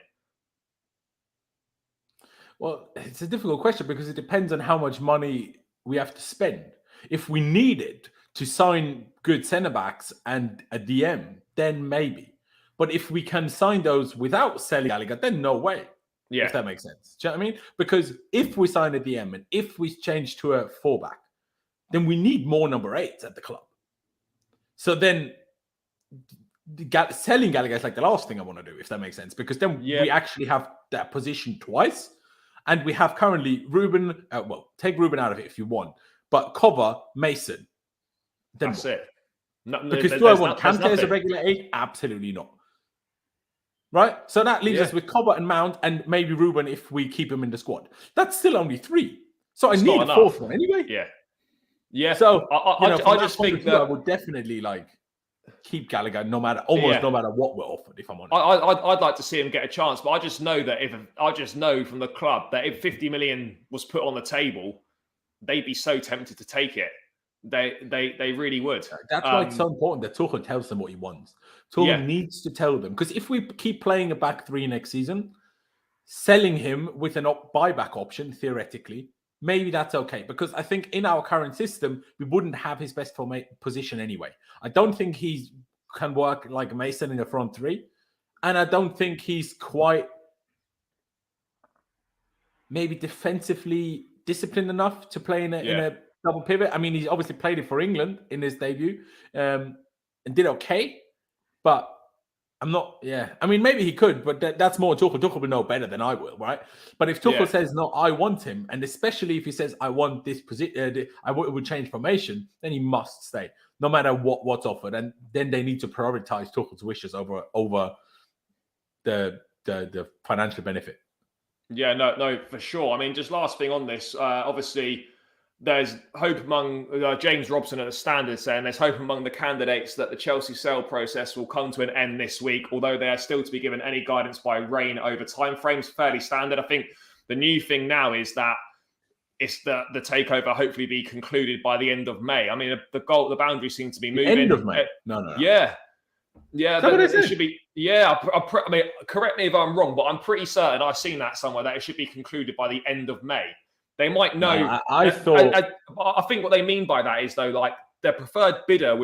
Well, it's a difficult question because it depends on how much money we have to spend. If we needed to sign good centre backs and a DM, then maybe. But if we can sign those without selling Gallagher, then no way.
Yeah.
If that makes sense. Do you know what I mean? Because if we sign a DM and if we change to a fullback, then we need more number 8s at the club. So then selling Gallagher is like the last thing I want to do, if that makes sense. Because then we actually have that position twice. And we have currently Ruben, take Ruben out of it if you want. But Cover, Mason.
That's it.
Because do I want Kante as a regular 8? Absolutely not. Right? So that leaves us with Cobbett and Mount and maybe Ruben if we keep him in the squad. That's still only 3. So I need a 4th one anyway.
Yeah. Yeah.
So
I just think that
I would definitely keep Gallagher no matter what we're offered, if I'm honest.
I'd like to see him get a chance, but I just know from the club that if 50 million was put on the table, they'd be so tempted to take it. They really would.
That's why it's so important that Tuchel tells them what he wants. Tuchel needs to tell them, because if we keep playing a back 3 next season, selling him with an buyback option, theoretically, maybe that's okay. Because I think in our current system, we wouldn't have his best position anyway. I don't think he can work like Mason in the front 3. And I don't think he's quite maybe defensively disciplined enough to play in a double pivot. I mean, he's obviously played it for England in his debut and did okay. But I'm not, I mean, maybe he could, but that's more Tuchel. Tuchel will know better than I will, right? But if Tuchel says, no, I want him, and especially if he says, I want this position, I would change formation, then he must stay, no matter what's offered. And then they need to prioritize Tuchel's wishes over the financial benefit.
Yeah, no, for sure. I mean, just last thing on this, obviously, there's hope among James Robson at the Standard saying there's hope among the candidates that the Chelsea sale process will come to an end this week, although they are still to be given any guidance by Rain over timeframes. Fairly standard. I think the new thing now is that it's the takeover hopefully be concluded by the end of May. I mean, the boundary seems to be moving.
End of May? No.
Yeah. It should be. Yeah, I mean, correct me if I'm wrong, but I'm pretty certain I've seen that somewhere that it should be concluded by the end of May. They might know.
No, I
think what they mean by that is, though, like their preferred bidder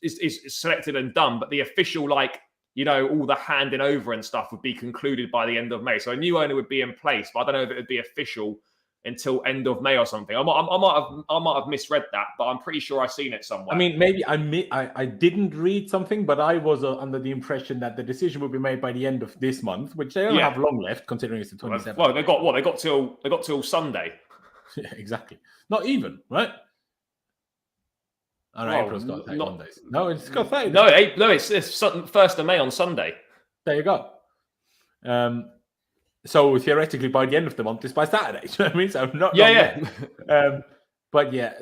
is selected and done, but the official, all the handing over and stuff would be concluded by the end of May. So a new owner would be in place, but I don't know if it would be official until end of May or something. I might have misread that, but I'm pretty sure I've seen it somewhere.
I mean, maybe I didn't read something, but I was under the impression that the decision would be made by the end of this month, which they don't have long left, considering it's the 27th.
Well, they got till Sunday.
Yeah, exactly. Not even, right? Oh, no, April's got 31 days. No, it's got 30 days.
No, it's 1st of May on Sunday.
There you go. So theoretically, by the end of the month, it's by Saturday. You know what I mean? So not but yeah,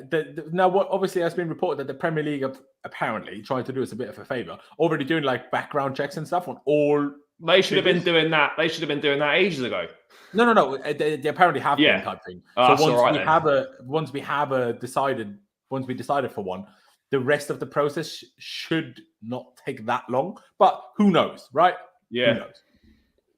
now what obviously has been reported that the Premier League are apparently trying to do us a bit of a favor, already doing background checks and stuff on all.
They should have been doing that. They should have been doing that ages ago.
No. They apparently have been type thing. So once we decided for one, the rest of the process should not take that long. But who knows, right?
Yeah.
Who knows?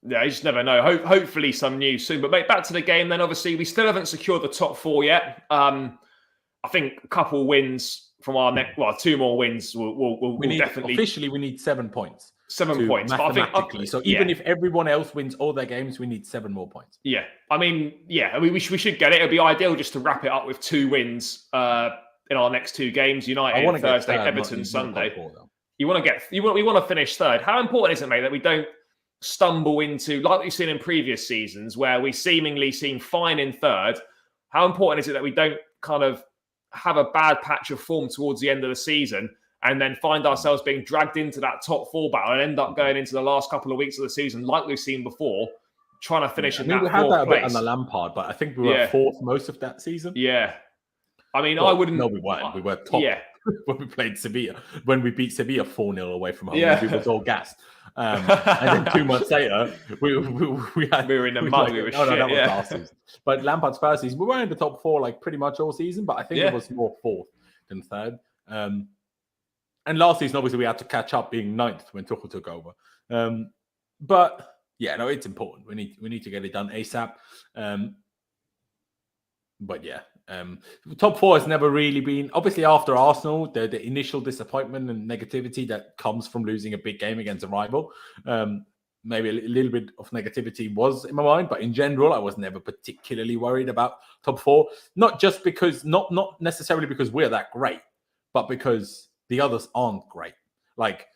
Yeah,
you just never know. Hopefully some news soon. But mate, back to the game then. Obviously, we still haven't secured the top 4 yet. I think a couple wins from our next. Well, 2 more wins will definitely.
Officially, we need 7 points.
7 points.
Mathematically. So even if everyone else wins all their games, we need 7 more points.
Yeah. I mean, we should get it. It'd be ideal just to wrap it up with 2 wins in our next 2 games. United Thursday, Everton Sunday. We want to finish 3rd. How important is it, mate, that we don't stumble into, like we've seen in previous seasons, where we seemingly seem fine in 3rd? How important is it that we don't kind of have a bad patch of form towards the end of the season and then find ourselves being dragged into that top 4 battle and end up going into the last couple of weeks of the season, like we've seen before, trying to finish in
we
that
had that a
fourth
bit on
place.
the Lampard, but I think we were fourth most of that season.
Yeah. I mean,
Well,
I wouldn't.
No, we weren't. We were top when we played Sevilla. When we beat Sevilla 4-0 away from home, we was all gassed. And then 2 months later, we
were in the mud. We were shit.
That was last season. But Lampard's first season, we were in the top 4 like pretty much all season. But I think it was more fourth than third. And last season, obviously, we had to catch up being ninth when Tuchel took over. But yeah, no, it's important. We need to get it done ASAP. But yeah, top 4 has never really been, obviously after Arsenal, the initial disappointment and negativity that comes from losing a big game against a rival. Maybe a little bit of negativity was in my mind, but in general, I was never particularly worried about top 4. Not just because, not necessarily because we're that great, but because the others aren't great. Like,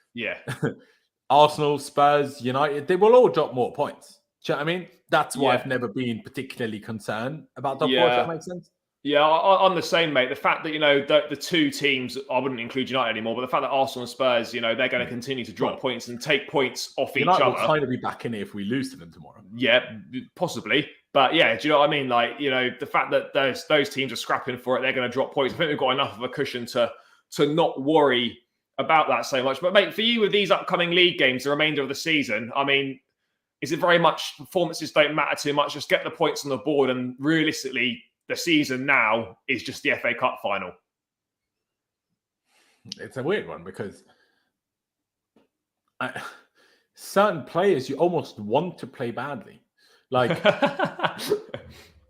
Arsenal, Spurs, United, they will all drop more points. Do you know what I mean? That's why I've never been particularly concerned about top 4, if that makes sense.
Yeah, I'm the same, mate. The fact that, the two teams, I wouldn't include United anymore, but the fact that Arsenal and Spurs, they're going to continue to drop points and take points off each other.
Will kind of be back in it if we lose to them tomorrow.
Yeah, possibly. But yeah, do you know what I mean? Like, the fact that those teams are scrapping for it, they're going to drop points. I think we've got enough of a cushion to not worry about that so much. But mate, for you with these upcoming league games, the remainder of the season, I mean, is it very much performances don't matter too much? Just get the points on the board, and realistically, the season now is just the FA Cup final.
It's a weird one because certain players you almost want to play badly. Like,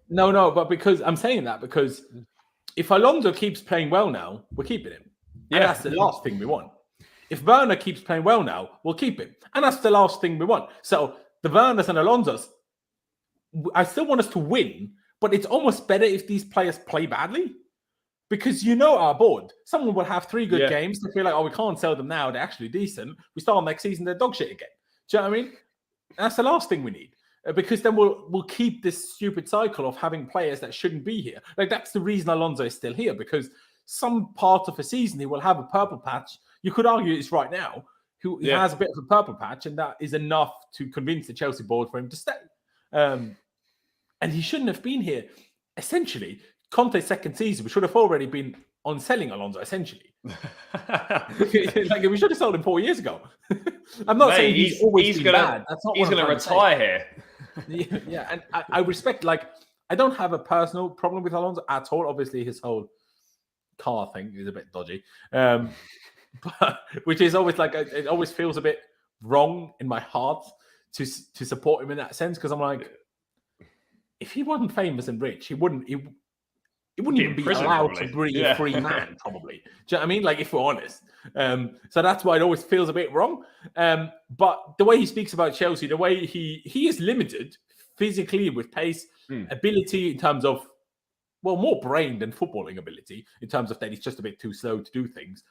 no, but because I'm saying that because if Alonso keeps playing well now, we're keeping him. And that's the last thing we want. If Werner keeps playing well now, we'll keep him. And that's the last thing we want. So the Werners and Alonsos, I still want us to win, but it's almost better if these players play badly. Because our board, someone will have 3 good games. They feel like, we can't sell them now. They're actually decent. We start next season, they're dog shit again. Do you know what I mean? That's the last thing we need. Because then we'll keep this stupid cycle of having players that shouldn't be here. Like, that's the reason Alonso is still here. Because some part of a season, he will have a purple patch. You could argue it's right now. He has a bit of a purple patch, and that is enough to convince the Chelsea board for him to stay. And he shouldn't have been here. Essentially, Conte's second season, we should have already been on selling Alonso, essentially. Like, we should have sold him 4 years ago. I'm not saying he's always been bad. That's not.
He's going to retire
here. Yeah, and I respect. Like, I don't have a personal problem with Alonso at all. Obviously, his whole car thing is a bit dodgy, but which is always like it always feels a bit wrong in my heart to support him in that sense, because I'm like, if he wasn't famous and rich, he wouldn't even be allowed to be a free man, probably. Do you know what I mean? Like, if we're honest. So that's why it always feels a bit wrong. But the way he speaks about Chelsea, the way he is limited physically with pace, ability in terms of, well, more brain than footballing ability, in terms of that he's just a bit too slow to do things.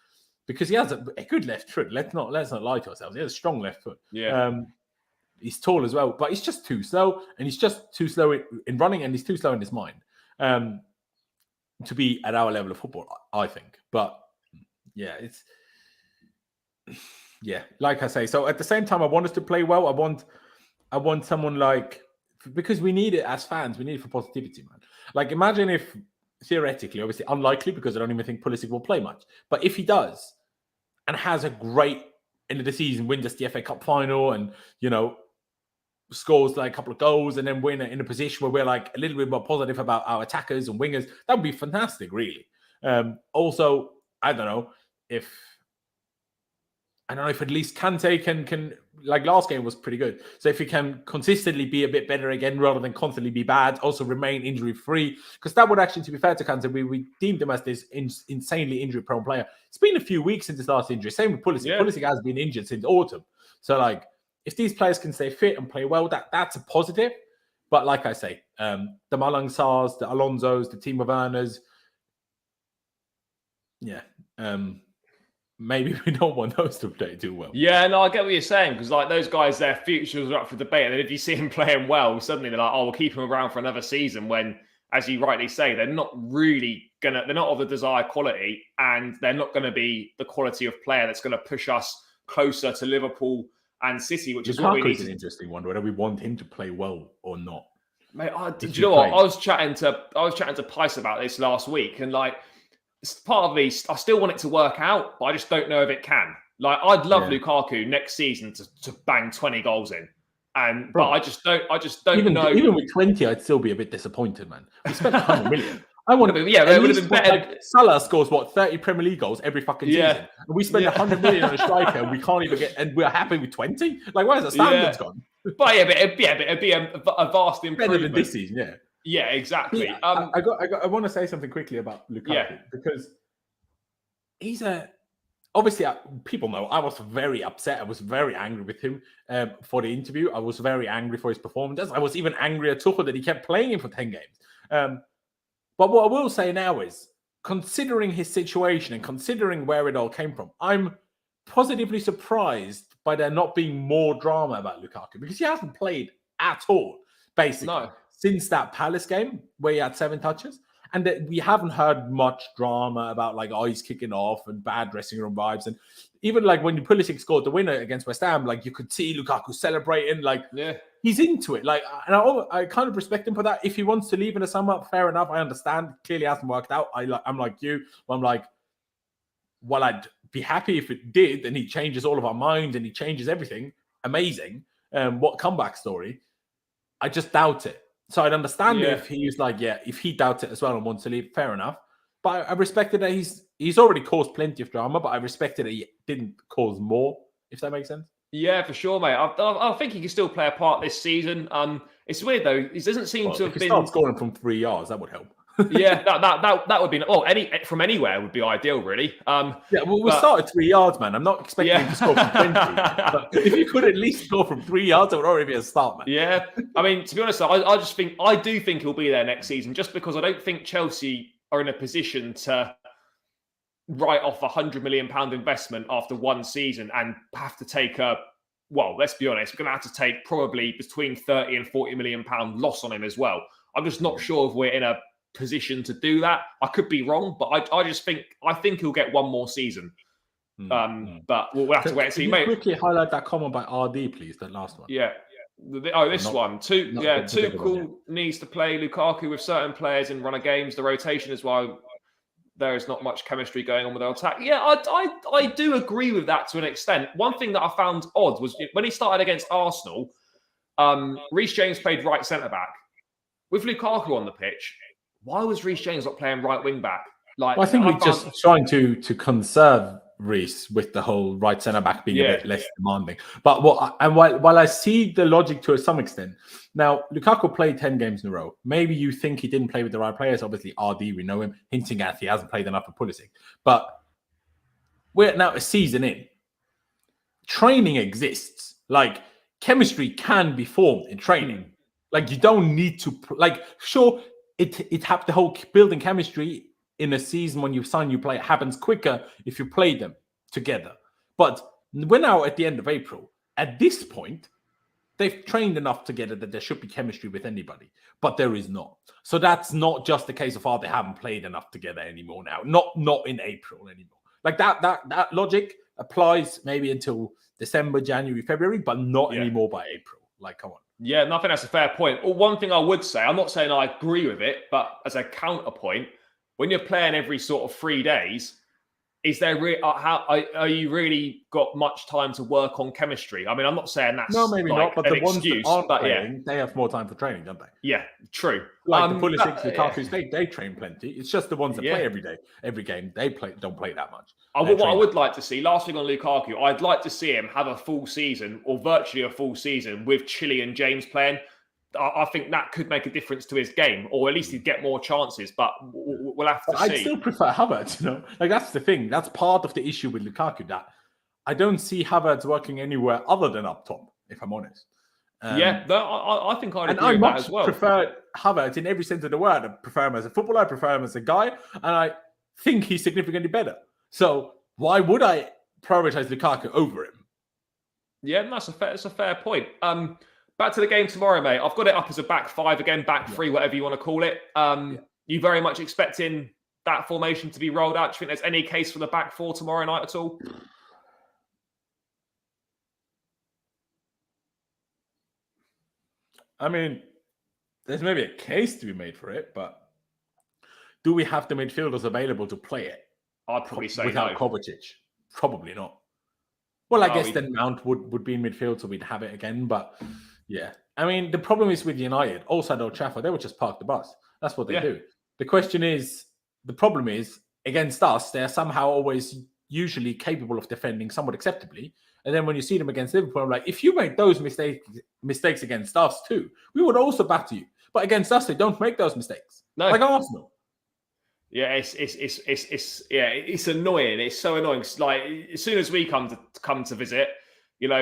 Because he has a good left foot. Let's not lie to ourselves. He has a strong left foot. Yeah. He's tall as well, but he's just too slow, and he's just too slow in running, and he's too slow in his mind to be at our level of football, I think. But yeah, like I say. So at the same time, I want us to play well. I want someone like, because we need it as fans. We need it for positivity, man. Like, imagine if, theoretically, obviously unlikely, because I don't even think Pulisic will play much. But if he does and has a great end of the season, wins us the FA Cup final, and scores like a couple of goals, and then we're in a position where we're like a little bit more positive about our attackers and wingers, that would be fantastic, really. Also, I don't know if at least Kante can, like last game was pretty good. So if he can consistently be a bit better again rather than constantly be bad, also remain injury free, because that would actually, to be fair to Kante, we deemed him as this insanely injury prone player. It's been a few weeks since his last injury. Same with Pulisic. Yeah. Pulisic has been injured since autumn. So like, if these players can stay fit and play well, that's a positive. But like I say, the Malang Sarrs, the Alonsos, the Timo Werners, maybe we don't want those to play too well.
Yeah, no, I get what you're saying, because like those guys, their futures are up for debate. And then if you see him playing well, suddenly they're like, we'll keep him around for another season, when, as you rightly say, they're not of the desired quality, and they're not going to be the quality of player that's going to push us closer to Liverpool and City, which is what we
Lukaku
need
is an interesting one, whether we want him to play well or not.
Mate, do you know what? I was chatting to Pice about this last week, and like, part of me, I still want it to work out, but I just don't know if it can. Like, I'd love Lukaku next season to bang 20 goals in, but I just don't know.
Even with 20, I'd still be a bit disappointed, man. We spent 100 million. I want to,
it would have been better.
Like, Salah scores 30 Premier League goals every fucking season, and we spend 100 million on a striker, and we can't even get, and we're happy with 20. Like, where's the standards gone?
But it'd be a vast improvement.
Better than this season,
yeah, exactly.
Yeah, I want to say something quickly about Lukaku because he's obviously people know I was very upset. I was very angry with him for the interview. I was very angry for his performance. I was even angry at Tuchel that he kept playing him for 10 games. But what I will say now is, considering his situation and considering where it all came from, I'm positively surprised by there not being more drama about Lukaku, because he hasn't played at all, basically, since that Palace game where he had 7 touches. And that we haven't heard much drama about, like, he's kicking off and bad dressing room vibes. And even, like, when Pulisic scored the winner against West Ham, like, you could see Lukaku celebrating, like, he's into it. Like, and I kind of respect him for that. If he wants to leave in the summer, fair enough. I understand. Clearly hasn't worked out. I'm like you. I'm like, well, I'd be happy if it did, and he changes all of our minds and he changes everything. Amazing. What comeback story. I just doubt it. So I'd understand if he's like, if he doubts it as well and wants to leave, fair enough. But I respected that he's already caused plenty of drama, but I respected that he didn't cause more, if that makes sense.
Yeah, for sure, mate. I think he can still play a part this season. It's weird though. He doesn't seem to have been.
Start scoring from 3 yards, that would help.
that would be from anywhere would be ideal, really.
We start at 3 yards, man. I'm not expecting him to score from 20. But if you could at least score from 3 yards, it would already be a start, man.
Yeah, I mean, to be honest, I do think he'll be there next season, just because I don't think Chelsea are in a position to write off £100 million investment after one season and have to take let's be honest, we're going to have to take probably between 30 and 40 million pound loss on him as well. I'm just not sure if we're in a position to do that. I could be wrong, but I think he'll get one more season. But we'll have to wait and see.
Can you quickly highlight that comment by RD, please? That last one.
Yeah. This one. Tuchel needs to play Lukaku with certain players in runner games. The rotation is why there is not much chemistry going on with our attack. Yeah, I do agree with that to an extent. One thing that I found odd was when he started against Arsenal, Reece James played right centre-back. With Lukaku on the pitch, why was Reece James not playing right wing-back?
I think we're just trying to conserve Reece with the whole right centre-back being a bit less demanding. But while I see the logic to some extent, now Lukaku played 10 games in a row. Maybe you think he didn't play with the right players. Obviously, RD, we know him, hinting at he hasn't played enough for Pulisic. But we're now a season in. Training exists. Like, chemistry can be formed in training. Like, you don't need to... sure, it have the whole building chemistry in a season when you sign new player happens quicker if you play them together. But we're now at the end of April. At this point, they've trained enough together that there should be chemistry with anybody. But there is not. So that's not just the case of, they haven't played enough together anymore now. Not in April anymore. Like that logic applies maybe until December, January, February, but not anymore by April. Like, come on.
Yeah, I think that's a fair point. Well, one thing I would say, I'm not saying I agree with it, but as a counterpoint, when you're playing every sort of 3 days, is there are you really got much time to work on chemistry? I mean, I'm not saying that's
maybe not, but the ones that aren't playing,
they
have more time for training, don't they?
Yeah, true.
Like the Pulisic, the Lukaku's, they train plenty. It's just the ones that play every day, every game, don't play that much.
What I would like to see, last thing on Lukaku, I'd like to see him have a full season or virtually a full season with Chile and James playing. I think that could make a difference to his game, or at least he'd get more chances, but we'll have to see.
I'd still prefer Havertz, Like, that's the thing. That's part of the issue with Lukaku, that I don't see Havertz working anywhere other than up top, if I'm honest.
I think I'd agree with that as well.
I prefer Havertz in every sense of the word. I prefer him as a footballer, I prefer him as a guy, and I think he's significantly better. So why would I prioritize Lukaku over him?
Yeah, that's a fair point. Back to the game tomorrow, mate. I've got it up as a back five again, back three, whatever you want to call it. You very much expecting that formation to be rolled out? Do you think there's any case for the back four tomorrow night at all?
I mean, there's maybe a case to be made for it, but do we have the midfielders available to play it?
I'd probably say
without
no.
Kovacic. Probably not. Well, I
No,
guess then Mount would be in midfield, so we'd have it again. But yeah, I mean, the problem is with United, also at Old Trafford, they would just park the bus. That's what they do. The question is, the problem is, against us, they're somehow always usually capable of defending somewhat acceptably. And then when you see them against Liverpool, I'm like, if you make those mistakes against us too, we would also batter you. But against us, they don't make those mistakes.
No.
Like Arsenal.
Yeah, it's annoying. It's so annoying. Like as soon as we come to visit,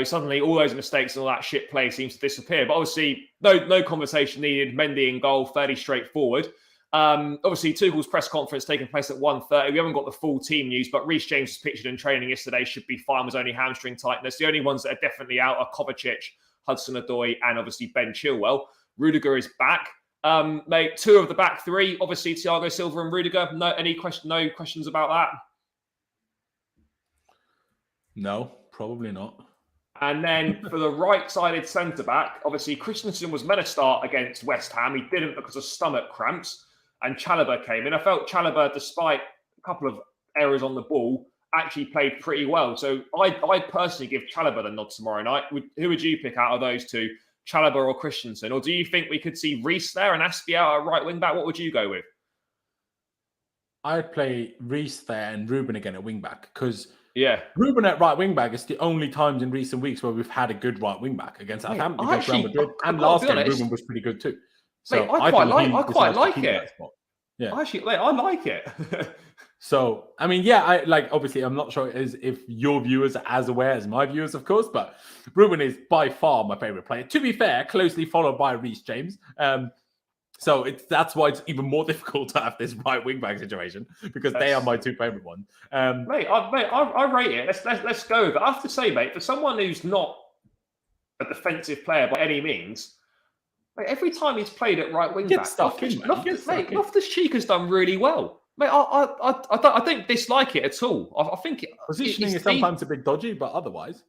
suddenly all those mistakes and all that shit play seems to disappear. But obviously, no conversation needed. Mendy in goal, fairly straightforward. Obviously, Tuchel's press conference taking place at 1:30. We haven't got the full team news, but Reece James was pictured in training yesterday. Should be fine. Was only hamstring tightness. The only ones that are definitely out are Kovacic, Hudson-Odoi, and obviously Ben Chilwell. Rudiger is back. Mate, two of the back three, obviously Thiago Silva and Rudiger. No questions about that?
No, probably not.
And then for the right-sided centre-back, obviously Christensen was meant to start against West Ham. He didn't because of stomach cramps. And Chalobah came in. I felt Chalobah, despite a couple of errors on the ball, actually played pretty well. So I'd personally give Chalobah the nod tomorrow night. Who would you pick out of those two? Chalobah or Christensen? Or do you think we could see Reece there and Aspie out at right wing back? What would you go with?
I'd play Reece there and Ruben again at wing back because
Ruben
at right wing back is the only times in recent weeks where we've had a good right wing back against Southampton, against Real Madrid, and last game Ruben was pretty good too. So
mate, I quite like it.
Yeah,
actually, mate, I like it.
So, I mean, yeah, obviously, I'm not sure if your viewers are as aware as my viewers, of course, but Ruben is by far my favorite player. To be fair, closely followed by Reece James. So that's why it's even more difficult to have this right wing back situation because they are my two favorite ones.
Mate, I rate it. Let's go. But I have to say, mate, for someone who's not a defensive player by any means, mate, every time he's played at right wing back, Loftus-Cheek has done really well. Mate, I don't dislike it at all. I think
positioning is sometimes a bit dodgy, but otherwise,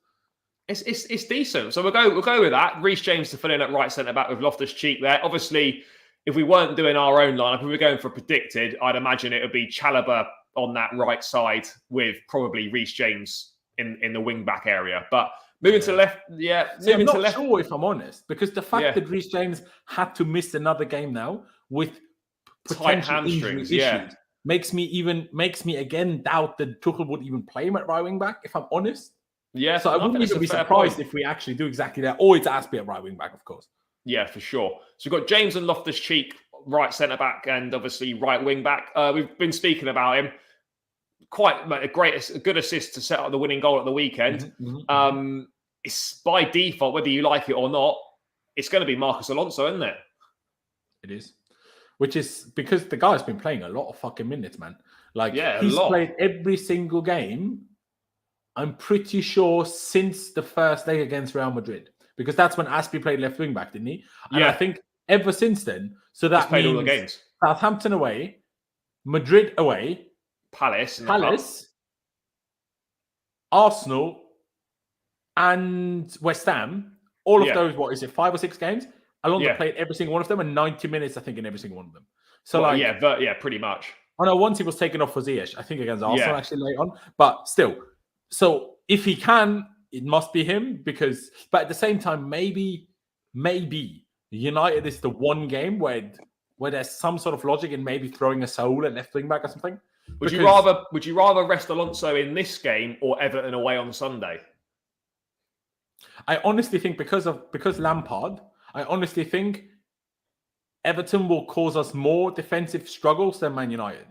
it's decent. So we'll go with that. Reece James to fill in at right centre back with Loftus-Cheek there. Obviously, if we weren't doing our own lineup, if we were going for predicted, I'd imagine it would be Chalobah on that right side with probably Reece James in the wing back area. But moving to the left,
I'm not sure if I'm honest because the fact that Reece James had to miss another game now with
tight hamstrings,
issues. Makes me again doubt that Tuchel would even play him at right wing back, if I'm honest.
Yeah.
So I wouldn't even be surprised if we actually do exactly that. Or it's Aspie at right wing back, of course.
Yeah, for sure. So we've got James and Loftus-Cheek, right centre back, and obviously right wing back. We've been speaking about him. Quite a good assist to set up the winning goal at the weekend. It's by default, whether you like it or not, it's going to be Marcos Alonso, isn't it?
It is. Which is because the guy's been playing a lot of fucking minutes, man. He's played every single game, I'm pretty sure, since the first leg against Real Madrid. Because that's when Aspie played left wing back, didn't he? And I think ever since then, so that means
all the games.
Southampton away, Madrid away,
Palace,
Arsenal, and West Ham. All of those, 5 or 6 games? Alonso played every single one of them and 90 minutes, I think, in every single one of them. So,
pretty much.
I know once he was taken off for Ziyech, I think against Arsenal actually late on. But still, so if he can, it must be him but at the same time, maybe United is the one game where there's some sort of logic in maybe throwing a Saul at left wing back or something.
Would you rather rest Alonso in this game or Everton away on Sunday?
I honestly think because Lampard, I honestly think Everton will cause us more defensive struggles than Man United.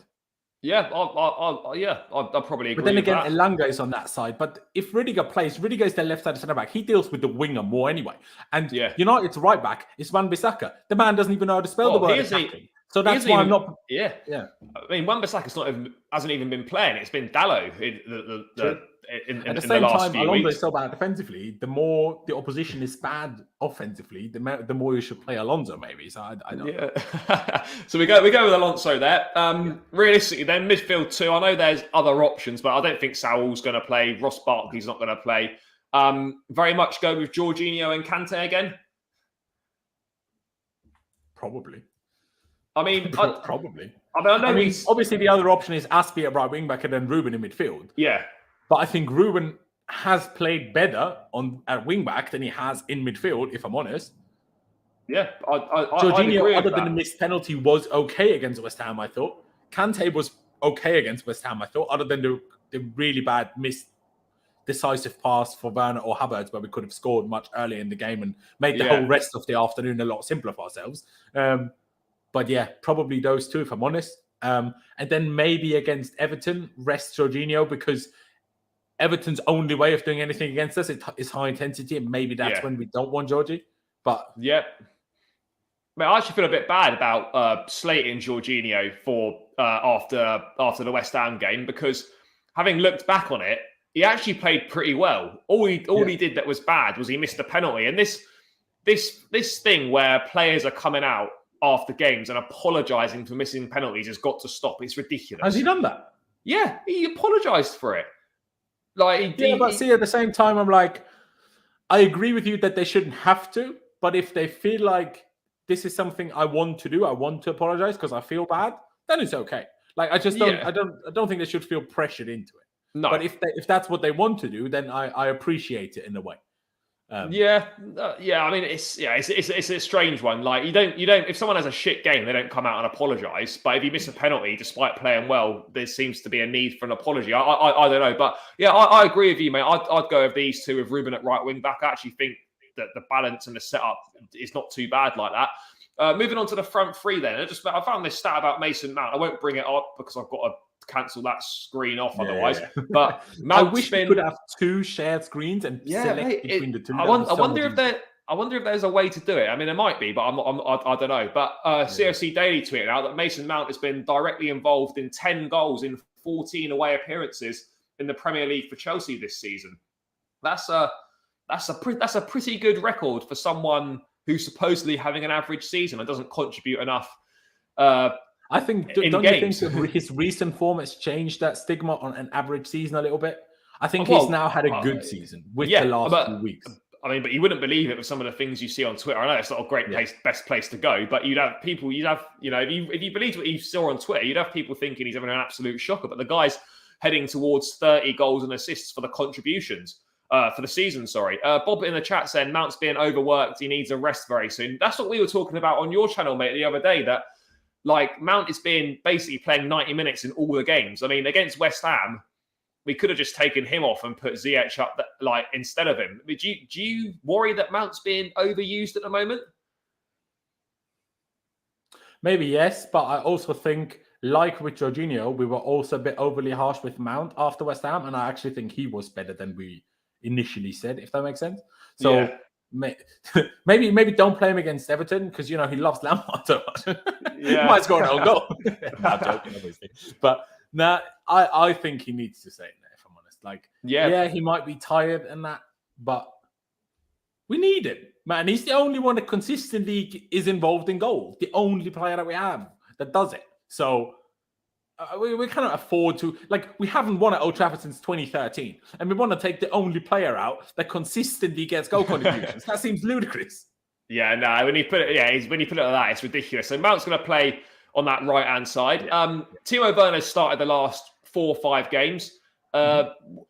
Yeah, I'll probably agree.
But then again,
with that.
Elanga is on that side. But if Rudiger plays, Rudiger is the left-sided centre-back. He deals with the winger more anyway. And United's right back is Wan-Bissaka. The man doesn't even know how to spell the word attacking. So that's why I'm not...
Yeah. I mean, Wan-Bissaka's hasn't even been playing. It's been Dalot in
at the
same
time,
Alonso
is so bad defensively. The more the opposition is bad offensively, the more you should play Alonso, maybe. So I don't know.
So we go with Alonso there. Realistically, then midfield 2. I know there's other options, but I don't think Saul's going to play. Ross Barkley's not going to play. Very much go with Jorginho and Kante again.
Probably.
I mean,
probably.
I mean,
obviously the other option is Aspie at right wing back and then Ruben in midfield.
Yeah.
But I think Ruben has played better at wing back than he has in midfield, if I'm honest.
Yeah,
Jorginho, other than the missed penalty, was okay against West Ham, I thought. Kante was okay against West Ham, I thought, other than the really bad missed decisive pass for Werner or Havertz, where we could have scored much earlier in the game and made the whole rest of the afternoon a lot simpler for ourselves. But yeah, probably those two, if I'm honest. And then maybe against Everton, rest Jorginho, because Everton's only way of doing anything against us is high intensity, and maybe that's when we don't want Georgie. But
I actually feel a bit bad about slating Jorginho for after the West Ham game, because having looked back on it, he actually played pretty well. All he did that was bad was he missed a penalty. And this thing where players are coming out after games and apologising for missing penalties has got to stop. It's ridiculous.
Has he done that?
Yeah, he apologised for it. But
see, at the same time, I'm like, I agree with you that they shouldn't have to, but if they feel like this is something I want to do, I want to apologise because I feel bad, then it's okay. Like, I just don't, I don't think they should feel pressured into it.
No.
But if that's what they want to do, then I appreciate it in a way.
I mean, it's a strange one. Like, you don't. If someone has a shit game, they don't come out and apologise. But if you miss a penalty, despite playing well, there seems to be a need for an apology. I don't know, but yeah, I agree with you, mate. I'd go with these two with Ruben at right wing back. I actually think that the balance and the setup is not too bad like that. Moving on to the front three, then I found this stat about Mason Mount. I won't bring it up because I've got to cancel that screen off otherwise. But
I wish we could have two shared screens and select between the two.
I wonder if there's a way to do it. I mean, there might be, but I don't know. But CFC Daily tweeted out that Mason Mount has been directly involved in 10 goals in 14 away appearances in the Premier League for Chelsea this season. That's a pretty good record for someone who's supposedly having an average season and doesn't contribute enough.
I think, don't you think that his recent form has changed that stigma on an average season a little bit? I think he's now had a good season with the last 2 weeks.
I mean, but you wouldn't believe it with some of the things you see on Twitter. I know it's not a great best place to go, but if you believed what you saw on Twitter, you'd have people thinking he's having an absolute shocker. But the guy's heading towards 30 goals and assists for the contributions. For the season, sorry. Bob in the chat saying Mount's being overworked. He needs a rest very soon. That's what we were talking about on your channel, mate, the other day, that like Mount is basically playing 90 minutes in all the games. I mean, against West Ham, we could have just taken him off and put Ziyech up instead of him. Do you worry that Mount's being overused at the moment?
Maybe yes, but I also think, like with Jorginho, we were also a bit overly harsh with Mount after West Ham, and I actually think he was better than we initially said, if that makes sense. So maybe don't play him against Everton because he loves Lampard so much. He might score an own goal. I'm joking, obviously, but I think he needs to stay in there. If I'm honest, he might be tired and that, but we need him, man. He's the only one that consistently is involved in goals. The only player that we have that does it. So. We cannot afford to, we haven't won at Old Trafford since 2013, and we want to take the only player out that consistently gets goal contributions. That seems ludicrous.
Yeah, no, when you put it like that, it's ridiculous. So Mount's going to play on that right-hand side. Timo Werner started the last 4 or 5 games.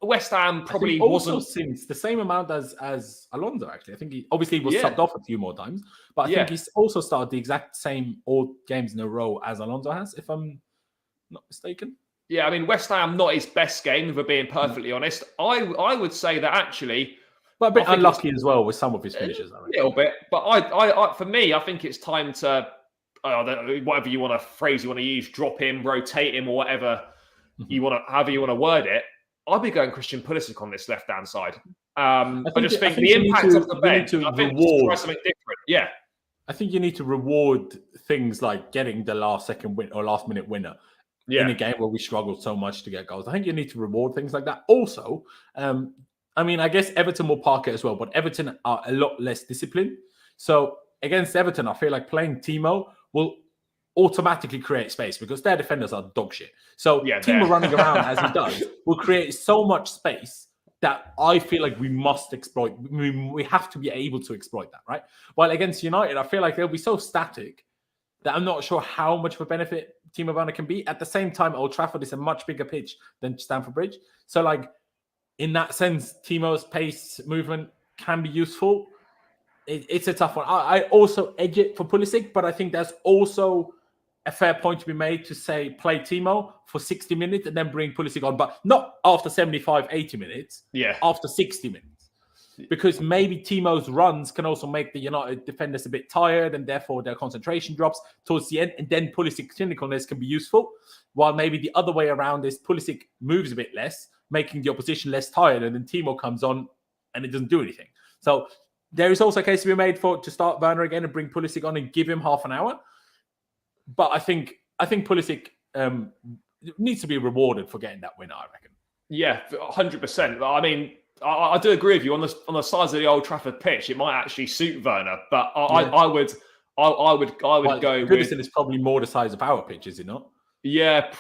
West Ham probably wasn't
since the same amount as Alonso, actually. I think he obviously was subbed off a few more times, but I think he's also started the exact same all games in a row as Alonso has, if I'm not mistaken.
Yeah, I mean, West Ham, not his best game, if we're being perfectly honest. I would say that actually...
But a bit unlucky as well with some of his finishes.
A little bit. But I for me, I think it's time to, whatever you want to phrase you want to use, drop him, rotate him, or whatever however you want to word it. I'll be going Christian Pulisic on this left-hand side. I just think the impact of the bench, I think try something different. Yeah.
I think you need to reward things like getting the last-second win or last-minute winner. In a game where we struggled so much to get goals. I think you need to reward things like that. Also, I guess Everton will park it as well, but Everton are a lot less disciplined. So against Everton, I feel like playing Timo will automatically create space because their defenders are dog shit. So Timo running around as he does will create so much space that I feel like we must exploit. We have to be able to exploit that, right? While against United, I feel like they'll be so static that I'm not sure how much of a benefit Timo Werner can be. At the same time, Old Trafford is a much bigger pitch than Stamford Bridge. So, like, in that sense, Timo's pace movement can be useful. It's a tough one. I also edge it for Pulisic, but I think there's also a fair point to be made to say play Timo for 60 minutes and then bring Pulisic on, but not after 75, 80 minutes.
Yeah.
After 60 minutes. Because maybe Timo's runs can also make the United defenders a bit tired and therefore their concentration drops towards the end. And then Pulisic's clinicalness can be useful. While maybe the other way around is Pulisic moves a bit less, making the opposition less tired. And then Timo comes on and it doesn't do anything. So there is also a case to be made to start Werner again and bring Pulisic on and give him half an hour. But I think Pulisic needs to be rewarded for getting that win, I reckon.
Yeah, 100%. I mean, I do agree with you on the size of the Old Trafford pitch. It might actually suit Werner, but I would go with.
Goodison is probably more the size of our pitch, is it not?
Yeah,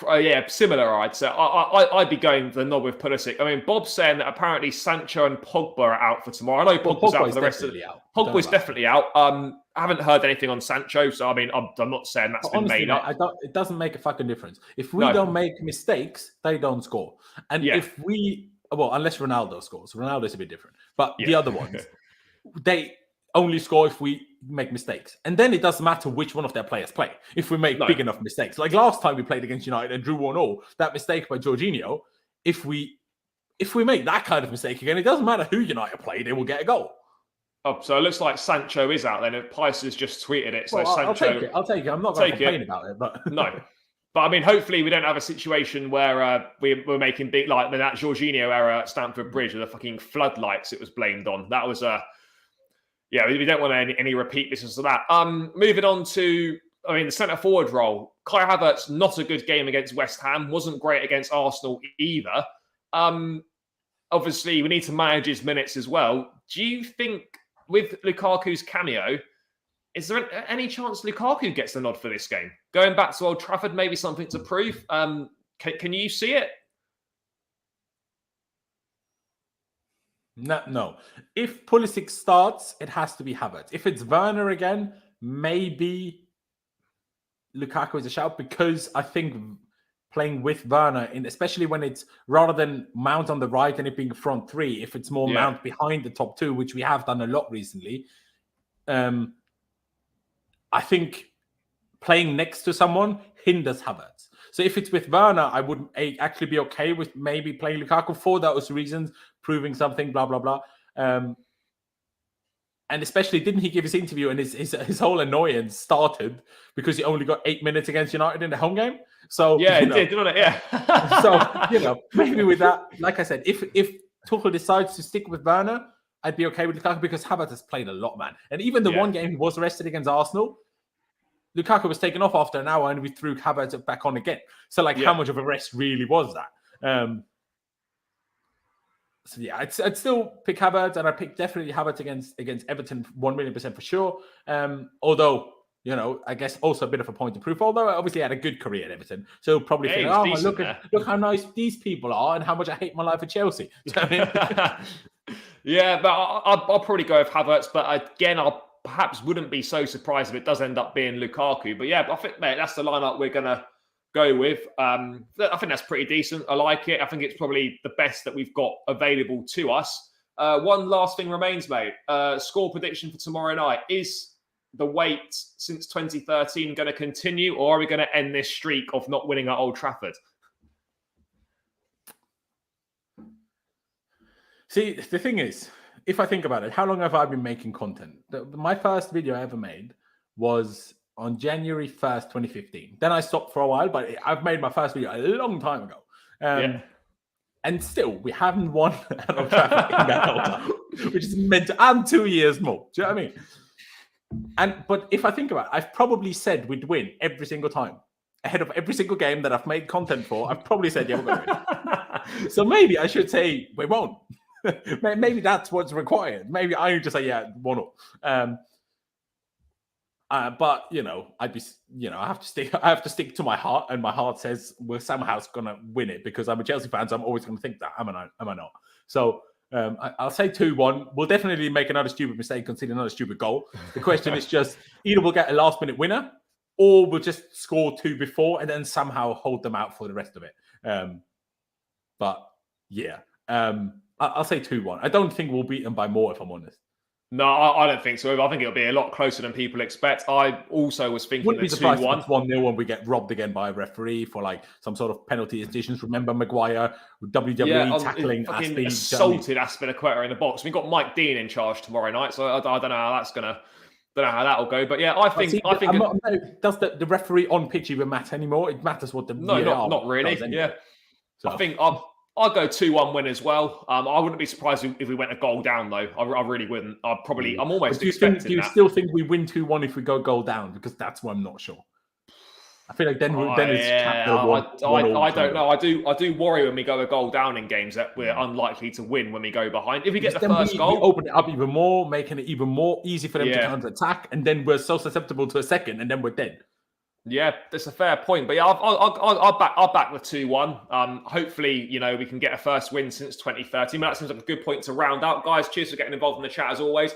similar. I'd say I'd be going the nod with Pulisic. I mean, Bob's saying that apparently Sancho and Pogba are out for tomorrow. I know Pogba's out for the rest of the. Pogba's definitely out. I haven't heard anything on Sancho, so I mean, I'm not saying that's been made up.
It doesn't make a fucking difference. If we don't make mistakes, they don't score. And if we, unless Ronaldo scores, Ronaldo's a bit different. But the other ones, they only score if we make mistakes. And then it doesn't matter which one of their players play. If we make big enough mistakes. Like last time we played against United and drew 1-1, that mistake by Jorginho, if we make that kind of mistake again, it doesn't matter who United play, they will get a goal.
Oh, so it looks like Sancho is out then. Pice has just tweeted it. So Sancho,
I'll take it. I'm not going to complain about it, but
no. But I mean, hopefully we don't have a situation where we're making big, like that Jorginho error at Stamford Bridge with the fucking floodlights it was blamed on. That was we don't want any repeat business of that. Moving on to, the centre forward role. Kai Havertz, not a good game against West Ham. Wasn't great against Arsenal either. Obviously, we need to manage his minutes as well. Do you think with Lukaku's cameo, is there any chance Lukaku gets the nod for this game? Going back to Old Trafford, maybe something to prove. Can you see it?
No. If Pulisic starts, it has to be Havertz. If it's Werner again, maybe Lukaku is a shout, because I think playing with Werner, especially when it's rather than Mount on the right and it being front three, if it's more Mount behind the top two, which we have done a lot recently, I think playing next to someone hinders Havertz. So if it's with Werner, I would actually be okay with maybe playing Lukaku for those reasons, proving something, blah, blah, blah. And especially, didn't he give his interview and his whole annoyance started because he only got 8 minutes against United in the home game? So
yeah, it did, didn't it? Yeah.
So, maybe with that, like I said, if Tuchel decides to stick with Werner, I'd be okay with Lukaku because Havertz has played a lot, man. And even the one game he was arrested against Arsenal, Lukaku was taken off after an hour and we threw Havertz back on again. So, how much of a rest really was that? So, I'd still pick Havertz, and I'd pick definitely Havertz against Everton 1,000,000% for sure. Although, I guess also a bit of a point of proof. Although, obviously, had a good career at Everton. So, he'll probably think, look how nice these people are and how much I hate my life at Chelsea.
Yeah, but I'll probably go with Havertz. But again, I perhaps wouldn't be so surprised if it does end up being Lukaku. But yeah, I think, mate, that's the lineup we're going to go with. I think that's pretty decent. I like it. I think it's probably the best that we've got available to us. One last thing remains, mate. Score prediction for tomorrow night. Is the wait since 2013 going to continue, or are we going to end this streak of not winning at Old Trafford?
See, the thing is, if I think about it, how long have I been making content? My first video I ever made was on January 1st, 2015. Then I stopped for a while, but I've made my first video a long time ago. And still, we haven't won at Old Trafford in that whole time, which is meant to add 2 years more. Do you know what I mean? But if I think about it, I've probably said we'd win every single time. Ahead of every single game that I've made content for, I've probably said, we're going to win. So maybe I should say we won't. Maybe that's what's required. Maybe I need to say, 1-0. But I'd be, I have to stick to my heart, and my heart says we're somehow gonna win it because I'm a Chelsea fan, so I'm always gonna think that. Am I not? So I'll say 2-1. We'll definitely make another stupid mistake, concede another stupid goal. The question is just either we'll get a last minute winner, or we'll just score 2 before and then somehow hold them out for the rest of it. But yeah, I'll say 2-1. I don't think we'll beat them by more, if I'm honest.
No, I don't think so. I think it'll be a lot closer than people expect. I also was thinking
Wouldn't be surprised
2-1.
if it's 1-0 when we get robbed again by a referee for like some sort of penalty decisions. Remember Maguire, WWE tackling Aspie,
assaulted Aspilicueta in the box. We've got Mike Dean in charge tomorrow night, so I don't know how that's gonna. Don't know how that'll go, but yeah, I think.
Does the referee on pitch even matter anymore? It matters what the
not really. Anyway. Yeah, so. I think I'll go 2-1 win as well. I wouldn't be surprised if we went a goal down though. I really wouldn't. I'm almost expecting that.
Do you still think we win 2-1 if we go goal down? Because that's what I'm not sure. I feel like then it's
I don't know. I do worry when we go a goal down in games that we're unlikely to win when we go behind. If we get the first goal,
we open it up even more, making it even more easy for them to counter attack, and then we're so susceptible to a second, and then we're dead.
Yeah, that's a fair point. But yeah, I'll back the 2-1. Hopefully, we can get a first win since 2013. But that seems like a good point to round out, guys. Cheers for getting involved in the chat as always.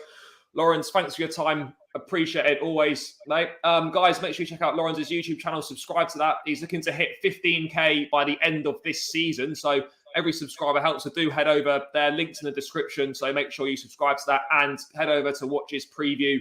Laurenz, thanks for your time. Appreciate it always, mate. Guys, make sure you check out Laurenz's YouTube channel. Subscribe to that. He's looking to hit 15K by the end of this season. So every subscriber helps. So do head over there. Links in the description. So make sure you subscribe to that and head over to watch his preview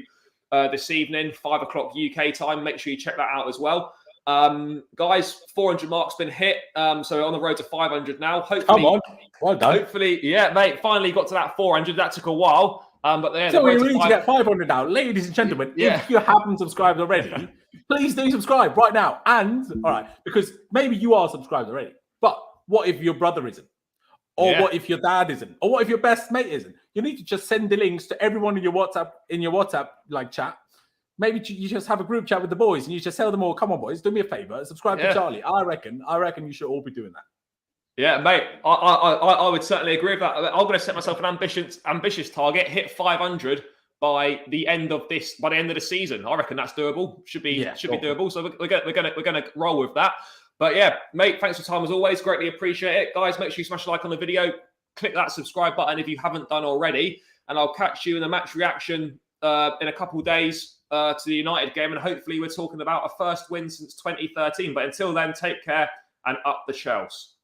this evening, 5 o'clock UK time. Make sure you check that out as well. Guys, 400 mark's been hit. So we're on the road to 500 now. Hopefully,
come on. Well done.
Hopefully, yeah, mate, finally got to that 400. That took a while. But yeah,
so we need to get 500 now. Ladies and gentlemen, if you haven't subscribed already, please do subscribe right now. And, all right, because maybe you are subscribed already, but what if your brother isn't? Or what if your dad isn't? Or what if your best mate isn't? You need to just send the links to everyone in your WhatsApp like chat. Maybe you just have a group chat with the boys and you just tell them all, come on, boys, do me a favor, subscribe to Charlie. I reckon you should all be doing that.
Yeah, mate, I would certainly agree with that. I'm going to set myself an ambitious target, hit 500 by the end of the season. I reckon that's doable. Should be doable. So we're going to roll with that. But yeah, mate, thanks for your time as always. Greatly appreciate it, guys. Make sure you smash a like on the video. Click that subscribe button if you haven't done already, and I'll catch you in the match reaction in a couple of days to the United game, and hopefully we're talking about a first win since 2013. But until then, take care and up the shells.